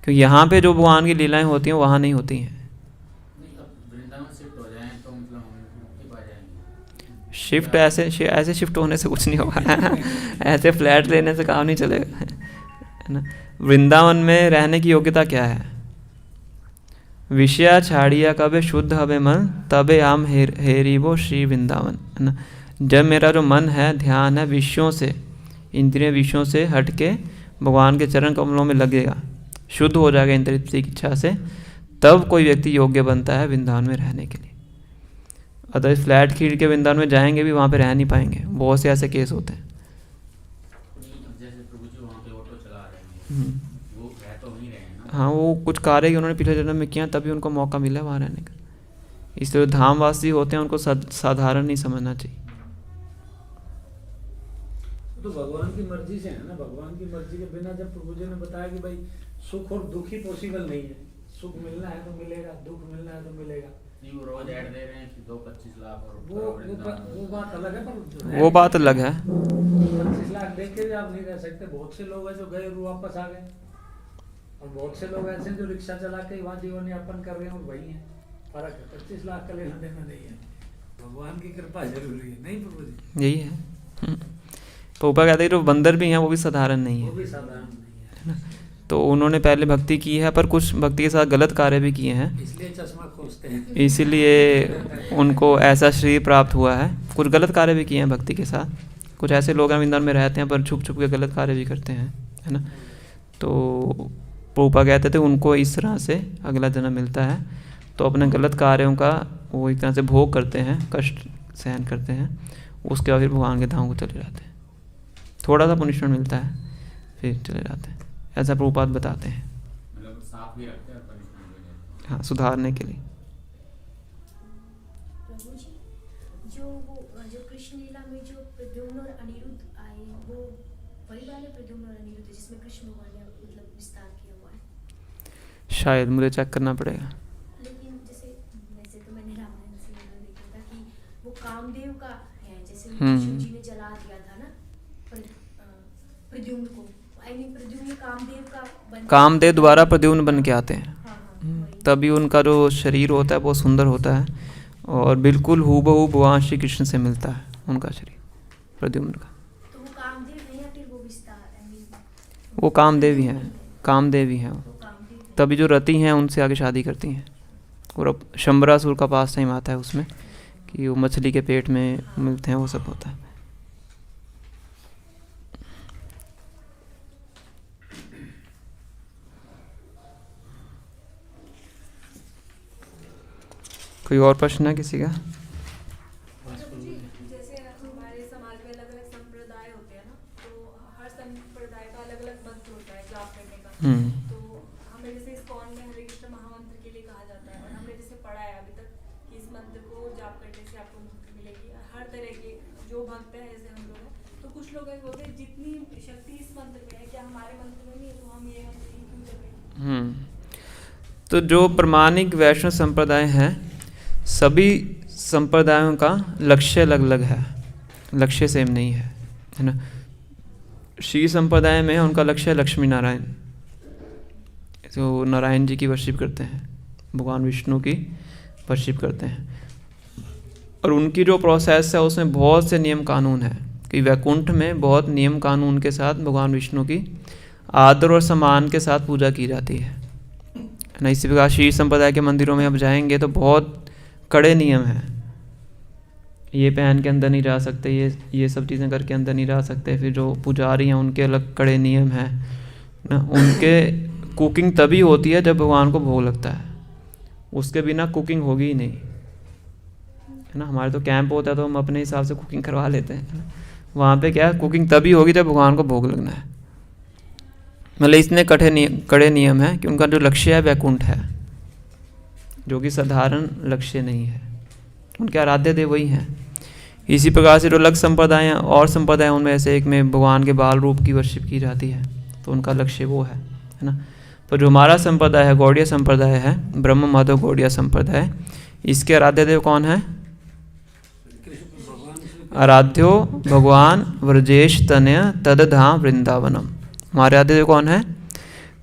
क्योंकि यहाँ पे जो भगवान की लीलाएं होती हैं वहाँ नहीं होती हैं। शिफ्ट ऐसे शिफ्ट होने से कुछ नहीं होगा ऐसे फ्लैट लेने से काम नहीं चलेगा, है ना। वृंदावन में रहने की योग्यता क्या है? विषया छाड़िया कबे शुद्ध हवे मन तबे आम हेरीबो श्री वृंदावन, है ना। जब मेरा जो मन है, ध्यान है, विषयों से, इंद्रिय विषयों से हट के भगवान के चरण कमलों में लगेगा, शुद्ध हो जाएगा इंद्रिय की इच्छा से, तब कोई व्यक्ति योग्य बनता है वृंदावन में रहने के लिए। अतः फ्लैट खींच के वृंदावन में जाएंगे भी वहाँ पे रह नहीं पाएंगे। बहुत से ऐसे केस होते हैं। जैसे प्रभु जी वहाँ पे ऑटो चला रहे हैं, वो रह तो वहीं रहे हैं ना। हाँ, वो कुछ कार्य उन्होंने पिछले जन्म में किया तभी उनको मौका मिला वहाँ रहने का। इसलिए धामवासी होते हैं उनको साधारण नहीं समझना चाहिए। तो भगवान की मर्जी से है ना, भगवान की मर्जी के बिना जब प्रभु जी ने बताया कि भाई सुख और दुख ही पॉसिबल नहीं है, सुख मिलना है तो मिलेगा, दुख मिलना है तो मिलेगा। नहीं, वो रोज ऐड दे रहे हैं कि 25 लाख और वो बात अलग है, पर वो बात अलग है। 25 लाख देख के भी आप नहीं रह सकते। बहुत से लोग हैं जो गए और वापस आ गए, और बहुत से लोग ऐसे जो रिक्शा चला के वहाँ जीवन यापन कर रहे हैं और वही है। फर्क है, 25 लाख का लेना देना नहीं है। भगवान की कृपा जरूरी है, नहीं प्रभु जी? यही है। तो ऊपर कहते हैं जो बंदर भी हैं वो भी साधारण नहीं वो है, भी साधारण नहीं है। तो उन्होंने पहले भक्ति की है, पर कुछ भक्ति के साथ गलत कार्य भी किए हैं, इसलिए चश्मा खोजते हैं। इसीलिए उनको ऐसा शरीर प्राप्त हुआ है। कुछ गलत कार्य भी किए हैं भक्ति के साथ। कुछ ऐसे लोग हैं वृंदावन में रहते हैं पर छुप छुप के गलत कार्य भी करते हैं, है ना। तो प्रभुपाद कहते थे उनको इस तरह से अगला जन्म मिलता है, तो अपने गलत कार्यों का वो एक तरह से भोग करते हैं, कष्ट सहन करते हैं, उसके बाद फिर भगवान के धाम को चले जाते हैं। थोड़ा सा पनिशमेंट मिलता है फिर चले जाते हैं, ऐसा प्रभुपाद बताते हैं। मतलब साफ भी रखते हैं और punishment भी देते हैं। हाँ, सुधारने के लिए। प्रभु जी, जो कृष्ण लीला में जो प्रद्युम्न और अनिरुद्ध आए, वो वही वाले प्रद्युम्न और अनिरुद्ध जिसमें कृष्ण भगवान ने मतलब विस्तार किया हुआ है? शायद मुझे चेक करना पड़ेगा। लेकिन वैसे तो मैंने रामायण से देखा था कि वो कामदेव का है, जैसे शिव जी ने जला दिया था ना प्रद्युम्न को। आई मीन प्रद्युम्न कामदेव का कामदेव द्वारा प्रद्युम्न बन के आते हैं, हाँ, तभी उनका जो शरीर होता है बहुत सुंदर होता है और बिल्कुल हूबहू भगवान श्री कृष्ण से मिलता है उनका शरीर प्रद्युम्न का। तो वो कामदेव है या फिर वो विस्तार? आई मीन वो कामदेव ही हैं, कामदेव ही हैं वो। कामदेव है। तभी जो रति हैं उनसे आगे शादी करती हैं। और अब शंबरासुर का पास टाइम आता है उसमें कि वो मछली के पेट में मिलते हैं, वो सब होता है। कोई और प्रश्न है किसी का? जैसे हमारे समाज में अलग अलग संप्रदाय होते हैं ना, तो हर संप्रदाय का अलग अलग मंत्र होता है जाप करने का। तो हमें जैसे इस्कॉन में हरे कृष्ण महामंत्र के लिए कहा जाता है, और हमने जैसे पढ़ा है अभी तक कि इस मंत्र को जाप करने से आपको मुक्ति मिलेगी। हर तरह के जो भक्त हैं जैसे हम लोग हैं, तो कुछ लोग हैं बोलते हैं जितनी शक्ति इस मंत्र में है क्या हमारे मंत्र में नहीं है, तो हम ये मंत्र ही क्यों करें? तो जो प्रमाणिक वैष्णव संप्रदाय हैं, सभी संप्रदायों का लक्ष्य अलग अलग है, लक्ष्य सेम नहीं है, है ना। श्री संप्रदाय में उनका लक्ष्य लक्ष्मी नारायण, तो नारायण जी की वर्शिप करते हैं, भगवान विष्णु की वर्शिप करते हैं। और उनकी जो प्रोसेस है उसमें बहुत से नियम कानून है कि वैकुंठ में बहुत नियम कानून के साथ भगवान विष्णु की आदर और सम्मान के साथ पूजा की जाती है ना। इसी प्रकार श्री संप्रदाय के मंदिरों में अब जाएंगे तो बहुत कड़े नियम हैं, ये पहन के अंदर नहीं जा सकते, ये सब चीज़ें करके अंदर नहीं जा सकते। फिर जो पुजारी हैं उनके अलग कड़े नियम हैं ना। उनके कुकिंग तभी होती है जब भगवान को भोग लगता है, उसके बिना कुकिंग होगी ही नहीं, है ना। हमारे तो कैंप होता है तो हम अपने हिसाब से कुकिंग करवा लेते हैं, वहाँ पे क्या कुकिंग तभी होगी जब भगवान को भोग लगना है। मतलब इतने कड़े नियम हैं कि उनका जो लक्ष्य है वैकुंठ है, जो कि साधारण लक्ष्य नहीं है। उनके आराध्य देव वही हैं। इसी प्रकार से जो अलग संप्रदाय हैं और संप्रदाय, उनमें से एक में भगवान के बाल रूप की वर्शिप की जाती है, तो उनका लक्ष्य वो है ना। पर जो हमारा संप्रदाय है, गौड़ीय संप्रदाय है, ब्रह्म माधव गौड़ीय संप्रदाय, इसके आराध्य देव कौन है? आराध्यो भगवान व्रजेश तनय तदधाम वृंदावनम। हमारे आराध्य देव कौन है?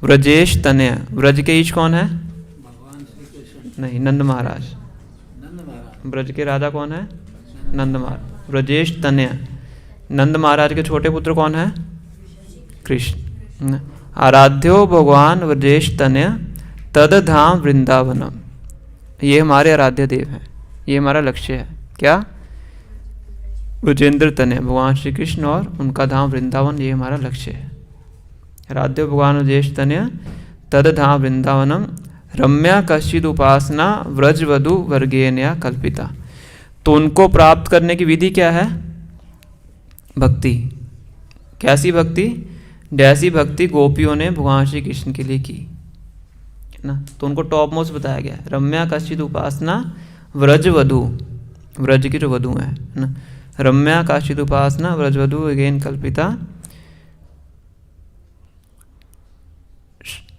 व्रजेश तनय। व्रज के ईश कौन है? भगवान श्री कृष्ण, नहीं, नंद महाराज। नंद महाराज। ब्रज के राजा कौन है? नंद महाराज। व्रजेश तनय, नंद महाराज के छोटे पुत्र कौन है? कृष्ण। आराध्यो भगवान व्रजेश तनय तदधाम वृंदावनम, ये हमारे आराध्य देव हैं, ये हमारा लक्ष्य है। क्या? ब्रजेंद्र तनय, भगवान श्री कृष्ण और उनका धाम वृंदावन, ये हमारा लक्ष्य है। आराध्यो भगवान व्रजेश तनय तदधाम वृंदावनम रम्या कश्चिद उपासना व्रजवधु वर्गेनया कल्पिता। तो उनको प्राप्त करने की विधि क्या है? भक्ति। कैसी भक्ति? जैसी भक्ति गोपियों ने भगवान श्री कृष्ण के लिए की ना, तो उनको टॉप मोस्ट बताया गया है। रम्या कश्चिद उपासना व्रजवधु, व्रज की जो वधु है ना, रम्या कश्चिद उपासना व्रजवधु वर्गेन कल्पिता।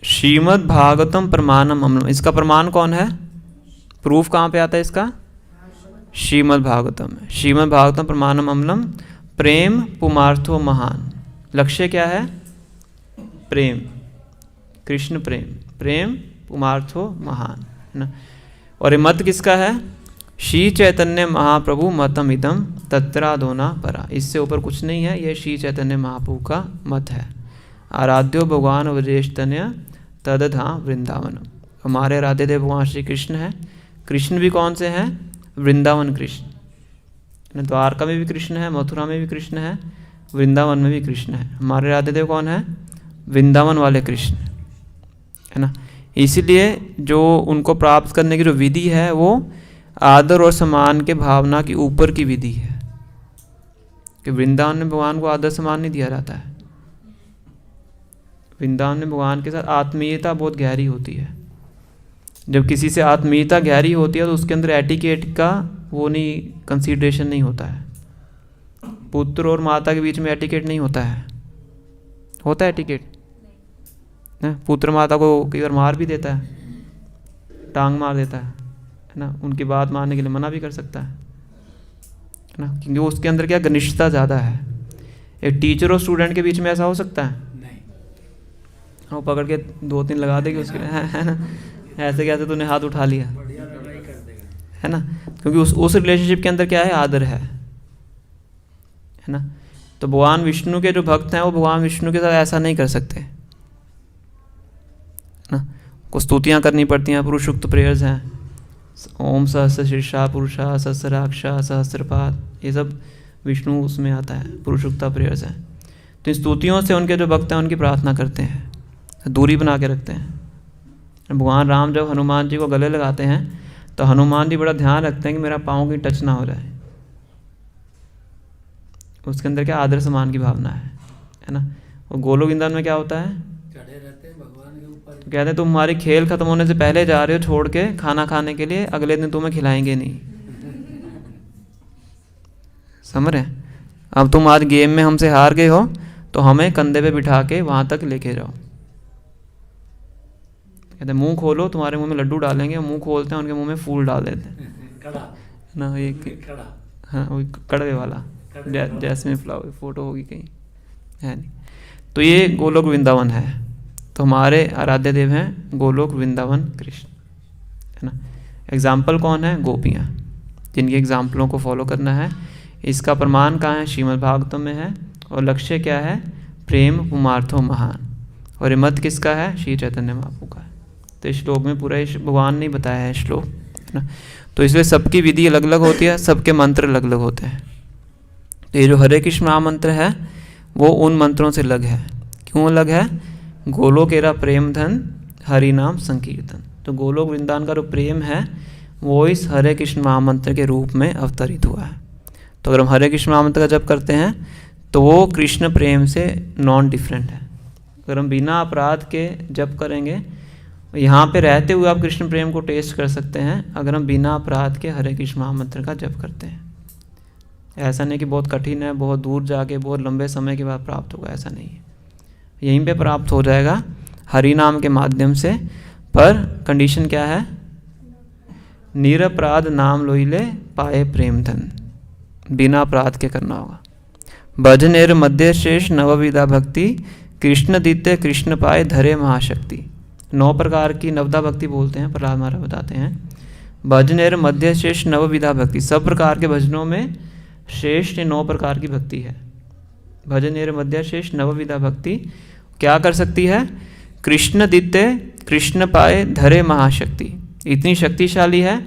श्रीमद् भागवतम प्रमाणम अमलम, इसका प्रमाण कौन है? प्रूफ कहाँ पे आता है इसका? श्रीमद् भागवतम। श्रीमद् भागवतम प्रमाणम अमलम प्रेम पुमार्थो महान। लक्ष्य क्या है? प्रेम, कृष्ण प्रेम, प्रेम पुमार्थो महान, है ना। और ये मत किसका है? श्री चैतन्य महाप्रभु मतम इदम तत्रादोना परा। इससे ऊपर कुछ नहीं है, यह श्री चैतन्य महाप्रभु का मत है। आराध्यो भगवान व्रजेश तनय तदधाम वृंदावन। हमारे आराध्य देव भगवान श्री कृष्ण है। कृष्ण भी कौन से हैं? वृंदावन कृष्ण। द्वारका में भी कृष्ण है, मथुरा में भी कृष्ण है, वृंदावन में भी कृष्ण है। हमारे आराध्य देव कौन है? वृंदावन वाले कृष्ण, है ना। इसीलिए जो उनको प्राप्त करने की जो विधि है वो आदर और सम्मान के भावना की ऊपर की विधि है, कि वृंदावन में भगवान को आदर सम्मान नहीं दिया जाता है। वृंदावन में भगवान के साथ आत्मीयता बहुत गहरी होती है। जब किसी से आत्मीयता गहरी होती है तो उसके अंदर एटिकेट का वो नहीं, कंसीडरेशन नहीं होता है। पुत्र और माता के बीच में एटिकेट नहीं होता है, होता है एटिकेट? पुत्र माता को कई बार मार भी देता है, टांग मार देता है ना, उनकी बात मानने के लिए मना भी कर सकता है ना, क्योंकि उसके अंदर क्या घनिष्ठता ज़्यादा है। एक टीचर और स्टूडेंट के बीच में ऐसा हो सकता है? नहीं। वो पकड़ के 2-3 लगा देगी उसके, है ना, ऐसे कैसे तूने हाथ उठा लिया, बढ़िया लड़ाई कर देगा, है ना। क्योंकि उस रिलेशनशिप के अंदर क्या है? आदर है ना। तो भगवान विष्णु के जो भक्त हैं वो भगवान विष्णु के साथ ऐसा नहीं कर सकते ना। को स्तुतियाँ करनी पड़ती हैं, पुरुषोक्त प्रेयर्स हैं, ओम सहस्र शीर्षा पुरुषा सहस्राक्षा सहस्रपाद, ये सब विष्णु उसमें आता है, पुरुषोक्ता प्रेयर्स हैं। तो इन स्तुतियों से उनके जो भक्त हैं उनकी प्रार्थना करते हैं, दूरी बना के रखते हैं। भगवान राम जब हनुमान जी को गले लगाते हैं तो हनुमान जी बड़ा ध्यान रखते हैं कि मेरा पाँव की टच ना हो जाए। उसके अंदर क्या? आदर सम्मान की भावना है ना। और गोलोक वृंदावन में क्या होता है? चढ़े रहते हैं भगवान के ऊपर। तो कहते हैं तुम हमारी खेल खत्म होने से पहले जा रहे हो छोड़ के खाना खाने के लिए, अगले दिन तुम्हें खिलाएंगे नहीं। समझ रहे? अब तुम आज गेम में हमसे हार गए हो तो हमें कंधे पे बिठा के वहाँ तक लेके जाओ। कहते मुंह खोलो, तुम्हारे मुंह में लड्डू डालेंगे। मुंह खोलते हैं, उनके मुंह में फूल डाल देते हैं कड़ा ना, एक कड़ा, हाँ वही कड़वे वाला, जैस्मिन फ्लावर फोटो होगी कहीं, है नहीं। तो ये गोलोक वृंदावन है। तो हमारे आराध्य देव हैं गोलोक वृंदावन कृष्ण, है ना। एग्जाम्पल कौन है? गोपियाँ, जिनके एग्जाम्पलों को फॉलो करना है। इसका प्रमाण कहाँ है? श्रीमद् भागवतम में है। और लक्ष्य क्या है? प्रेम पुमार्थो महान। और ये मत किसका है? श्री चैतन्य महाप्रभु का है। तो इस श्लोक में पूरा भगवान ने बताया है श्लोक, है ना। तो इसलिए सबकी विधि अलग अलग होती है, सबके मंत्र अलग अलग होते हैं। तो ये जो हरे कृष्ण महामंत्र है वो उन मंत्रों से अलग है। क्यों अलग है? गोलोकेरा प्रेम धन हरि नाम संकीर्तन। तो गोलोक वृंदावन का जो प्रेम है वो इस हरे कृष्ण महामंत्र के रूप में अवतरित हुआ है। तो अगर हम हरे कृष्ण महामंत्र का जप करते हैं तो वो कृष्ण प्रेम से नॉन डिफरेंट है। अगर हम बिना अपराध के जप करेंगे, यहाँ पे रहते हुए आप कृष्ण प्रेम को टेस्ट कर सकते हैं अगर हम बिना अपराध के हरे कृष्ण महामंत्र का जप करते हैं। ऐसा नहीं कि बहुत कठिन है, बहुत दूर जाके बहुत लंबे समय के बाद प्राप्त होगा, ऐसा नहीं है। यहीं पे प्राप्त हो जाएगा हरि नाम के माध्यम से, पर कंडीशन क्या है? निरपराध नाम लोइले पाए प्रेम धन, बिना अपराध के करना होगा। भजनेर मध्य शेष नवविधा भक्ति कृष्ण दित्य कृष्ण पाए धरे महाशक्ति। 9 प्रकार की नवदा भक्ति बोलते हैं, प्रहलाद महाराज बताते हैं। भजनेर मध्य शेष नवविधा भक्ति, सब प्रकार के भजनों में श्रेष्ठ 9 प्रकार की भक्ति है। भजनेर मध्य शेष नवविधा भक्ति क्या कर सकती है? कृष्ण दित्य कृष्ण पाए धरे महाशक्ति, इतनी शक्तिशाली है,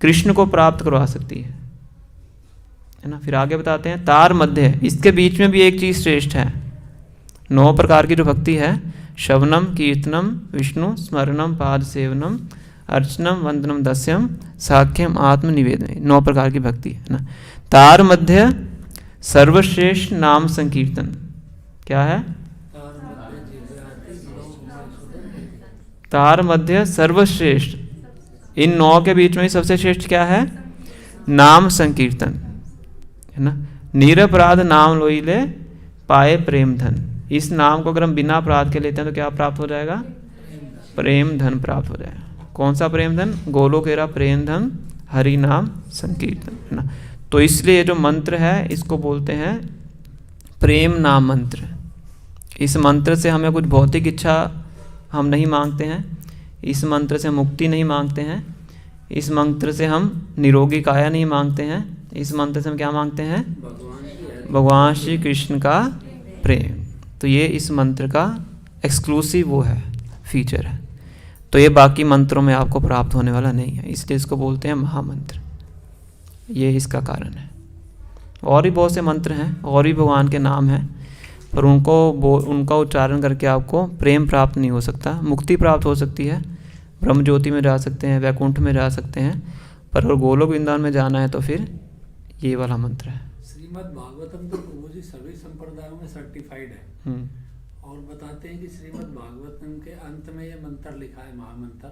कृष्ण को प्राप्त करवा सकती है ना। फिर आगे बताते हैं तार मध्य, इसके बीच में भी एक चीज श्रेष्ठ है। 9 प्रकार की जो भक्ति है, श्रवणम कीर्तनम विष्णु स्मरणम पाद सेवनम अर्चनम वंदनम दस्यम साख्यम आत्म निवेदन, 9 प्रकार की भक्ति है ना। तार मध्य सर्वश्रेष्ठ नाम संकीर्तन क्या है? तार मध्य सर्वश्रेष्ठ, इन 9 के बीच में सबसे श्रेष्ठ क्या है? नाम संकीर्तन, है ना। निरपराध नाम लोइले पाए प्रेम धन, इस नाम को अगर हम बिना अपराध के लेते हैं तो क्या प्राप्त हो जाएगा? प्रेम धन प्राप्त हो जाएगा। कौन सा प्रेम धन? गोलोकेरा प्रेम धन हरि नाम संकीर्तन, है ना। तो इसलिए जो मंत्र है इसको बोलते हैं प्रेम नाम मंत्र। इस मंत्र से हमें कुछ भौतिक इच्छा हम नहीं मांगते हैं, इस मंत्र से मुक्ति नहीं मांगते हैं, इस मंत्र से हम निरोगी काया नहीं मांगते हैं, इस मंत्र से हम क्या मांगते हैं? भगवान श्री कृष्ण का प्रेम। तो ये इस मंत्र का एक्सक्लूसिव वो है, फीचर है। तो ये बाकी मंत्रों में आपको प्राप्त होने वाला नहीं है, इसलिए इसको बोलते हैं महामंत्र। ये इसका कारण है। और भी बहुत से मंत्र हैं और भी भगवान के नाम हैं, पर उनका उच्चारण करके आपको प्रेम प्राप्त नहीं हो सकता। मुक्ति प्राप्त हो सकती है, ब्रह्म ज्योति में जा सकते हैं, वैकुंठ में जा सकते हैं, पर अगर गोलोक वृंदावन में जाना है तो फिर ये वाला मंत्र है। श्रीमद् भागवतम तो प्रभु जी सभी संप्रदायों में सर्टिफाइड है, और बताते हैं कि श्रीमद् भागवतम के अंत में ये मंत्र लिखा है महामंत्र,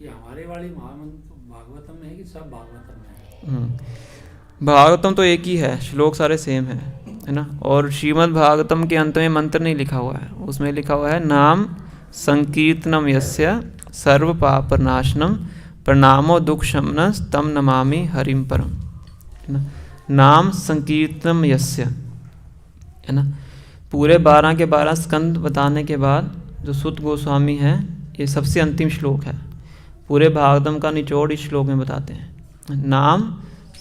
ये हमारे वाली महामंत्र भागवतम में है कि सब भागवतम में है? भागवतम तो एक ही है, श्लोक सारे सेम है ना। और श्रीमद् भागवतम के अंत में मंत्र नहीं लिखा हुआ है, उसमें लिखा हुआ है नाम संकीर्तनम यस्य सर्व पाप नाशनम प्रणामो दुख शमनस तम नमामि हरिम परम, है ना। नाम संकीर्तनम यस्य, है ना। पूरे 12 के 12 स्कंद बताने के बाद जो सुत गोस्वामी है, ये सबसे अंतिम श्लोक है। पूरे भागवतम का निचोड़ इस श्लोक में बताते हैं। नाम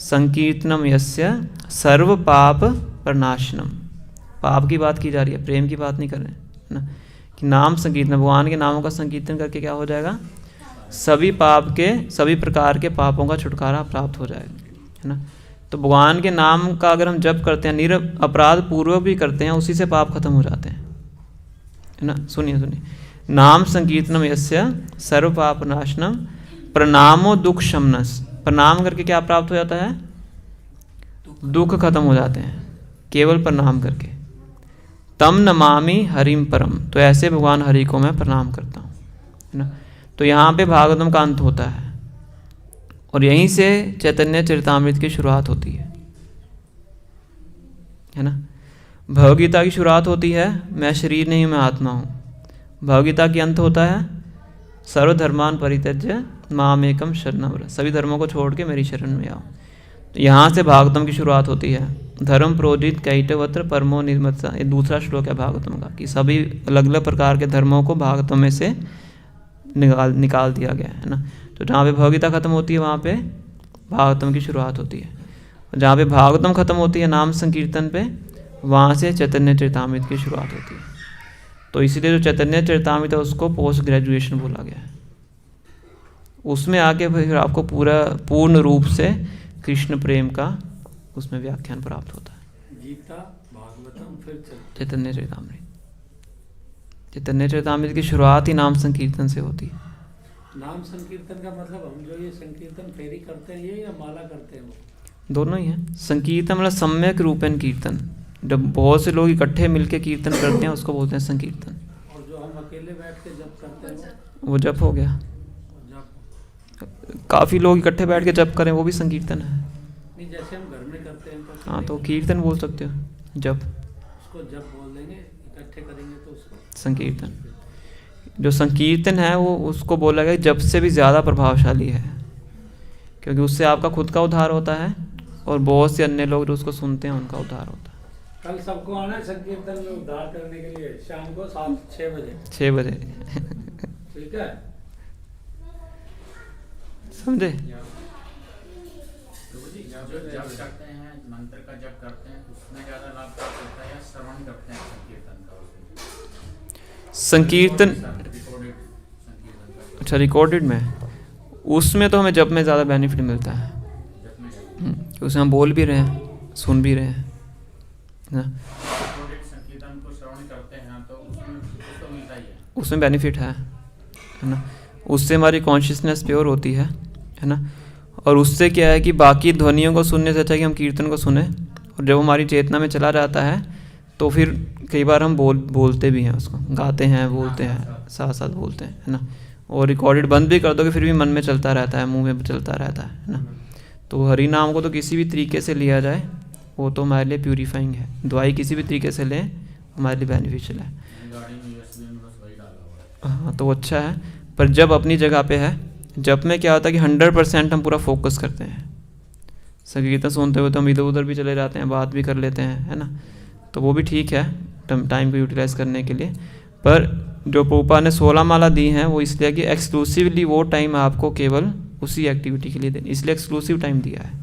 संकीर्तनम यस्य सर्व पाप प्रनाशनम, पाप की बात की जा रही है, प्रेम की बात नहीं कर रहे हैं, है ना। कि नाम संकीर्तन, भगवान के नामों का संकीर्तन करके क्या हो जाएगा? सभी पाप के, सभी प्रकार के पापों का छुटकारा प्राप्त हो जाएगा, है ना। तो भगवान के नाम का अगर हम जप करते हैं, अपराध पूर्वक भी करते हैं, उसी से पाप खत्म हो जाते हैं, है ना। सुनिए सुनिए, नाम संकीर्तनम यस्य सर्व पाप नाशनम प्रणामो दुख शमनस, प्रणाम करके क्या प्राप्त हो जाता है? दुख खत्म हो जाते हैं केवल प्रणाम करके। तम नमामि हरिम परम, तो ऐसे भगवान हरि को मैं प्रणाम करता हूँ, है ना। तो यहाँ पे भागवतम का अंत होता है और यहीं से चैतन्य चरितामृत की शुरुआत होती है ना। भगवगीता की शुरुआत होती है मैं शरीर नहीं मैं आत्मा हूँ। भगवगीता की अंत होता है सर्वधर्मान परित्यज्य मामेकम शरणं व्रज, सभी धर्मों को छोड़ के मेरी शरण में आओ। तो यहाँ से भागवतम की शुरुआत होती है। धर्म प्रोजित कैटवत्र परमो निर्मत्सा, ये दूसरा श्लोक है भागवतम का, कि सभी अलग अलग प्रकार के धर्मों को भागवतम में से निकाल दिया गया है ना। तो जहाँ पे भगवगीता खत्म होती है वहाँ पे भागवतम की शुरुआत होती है। जहाँ पे भागवतम खत्म होती है नाम संकीर्तन पे, वहाँ से चैतन्य चरितामृत की शुरुआत होती है। तो इसीलिए जो चैतन्य चरितामृत है उसको पोस्ट ग्रेजुएशन बोला गया है। उसमें आके फिर आपको पूर्ण रूप से कृष्ण प्रेम का उसमें व्याख्यान प्राप्त होता है। गीता, भागवतम, फिर चैतन्य चरितामृत। चैतन्य चरितामृत की शुरुआत ही नाम संकीर्तन से होती है। नाम संकीर्तन का मतलब हम जो ये संकीर्तन फेरी करते हैं ये या माला करते हैं वो? दोनों ही हैं। संकीर्तन मतलब सम्यक रूपेण कीर्तन, जब बहुत से लोग इकट्ठे मिलके कीर्तन करते हैं उसको बोलते हैं संकीर्तन। और जो हम अकेले बैठ के जप करते हैं वो जप हो गया। जप काफ़ी लोग इकट्ठे बैठ के जप करें वो भी संकीर्तन है। नहीं, जैसे हम घर में करते हैं तो हाँ, तो कीर्तन बोल सकते हो जप। उसको जप बोल देंगे, इकट्ठे करेंगे तो उसको संकीर्तन। जो संकीर्तन है वो उसको बोला गया जप से भी ज़्यादा प्रभावशाली है, क्योंकि उससे आपका खुद का उद्धार होता है और बहुत से अन्य लोग जो उसको सुनते हैं उनका उद्धार होता है। कल सबको आना है संकीर्तन में उद्धार करने के लिए, शाम को 6 बजे। 6 बजे ठीक है, समझे? प्रभु जी जो जप करते हैं, मंत्र का जप करते हैं, उसमें ज़्यादा लाभ प्राप्त होता है या श्रवण करते हैं संकीर्तन का? संकीर्तन रिकॉर्डेड संकीर्तन का अच्छा, रिकॉर्डेड में उसमें तो हमें जप में ज़्यादा बेनिफिट मिलता है। जप में उसमें हम बोल भी रहे हैं, सुन भी रहे हैं ना, रिकॉर्डेड संकीर्तन को श्रवण करते हैं तो उसमें कुछ तो मिलता ही है। उसमें बेनिफिट है ना। उससे हमारी कॉन्शियसनेस प्योर होती है ना। और उससे क्या है कि बाकी ध्वनियों को सुनने से अच्छा है कि हम कीर्तन को सुने, और जब हमारी चेतना में चला जाता है तो फिर कई बार हम बोलते भी हैं, उसको गाते हैं, बोलते हैं, साथ साथ बोलते हैं, है ना। और रिकॉर्डेड बंद भी कर दोगे फिर भी मन में चलता रहता है, मुंह में चलता रहता है ना। तो हरि नाम को तो किसी भी तरीके से लिया जाए वो तो हमारे लिए प्यूरीफाइंग है। दवाई किसी भी तरीके से लें हमारे लिए बेनिफिशियल है। गाड़ी में USB में बस वही डाला हुआ है। हाँ, तो अच्छा है। पर जब अपनी जगह पे है, जब में क्या होता है कि 100% हम पूरा फोकस करते हैं। संगीत सुनते हुए तो हम इधर उधर भी चले जाते हैं, बात भी कर लेते हैं, है ना। तो वो भी ठीक है टाइम को यूटिलाइज करने के लिए। पर जो पोपा ने 16 माला दी हैं वो इसलिए कि एक्सक्लूसिवली वो टाइम आपको केवल उसी एक्टिविटी के लिए देनी, इसलिए एक्सक्लूसिव टाइम दिया है।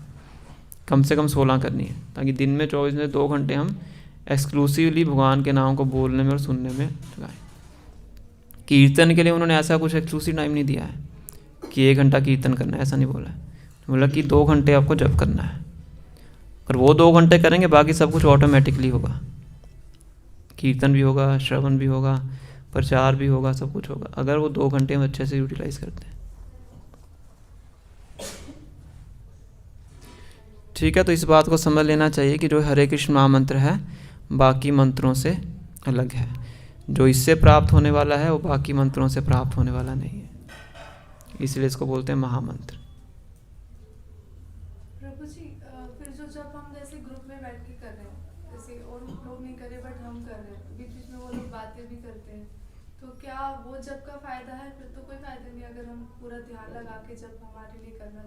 कम से कम 16 करनी है, ताकि दिन में 24 में 2 घंटे हम एक्सक्लूसिवली भगवान के नाम को बोलने में और सुनने में लगाएं। कीर्तन के लिए उन्होंने ऐसा कुछ एक्सक्लूसिव टाइम नहीं दिया है कि 1 घंटा कीर्तन करना है, ऐसा नहीं बोला है। बोला कि 2 घंटे आपको जप करना है, और वो 2 घंटे करेंगे, बाकी सब कुछ ऑटोमेटिकली होगा। कीर्तन भी होगा, श्रवण भी होगा, प्रचार भी होगा, सब कुछ होगा, अगर वो 2 घंटे हम अच्छे से यूटिलाइज करते हैं। ठीक है, तो इस बात को समझ लेना चाहिए कि जो हरे कृष्ण महामंत्र है बाकी मंत्रों से अलग है। जो इससे प्राप्त होने वाला है वो बाकी मंत्रों से प्राप्त होने वाला नहीं है, इसलिए इसको बोलते हैं महामंत्र। प्रभु जी फिर जो जब हम जैसे ग्रुप में बैठ के कर रहे हैं, जैसे और लोग नहीं कर रहे बट हम कर रहे हैं, बीच बीच में वो लोग बातें भी करते हैं, तो क्या वो जब का फायदा है? फिर तो कोई फायदा नहीं अगर हम पूरा ध्यान लगा के जब हमारे लिए करना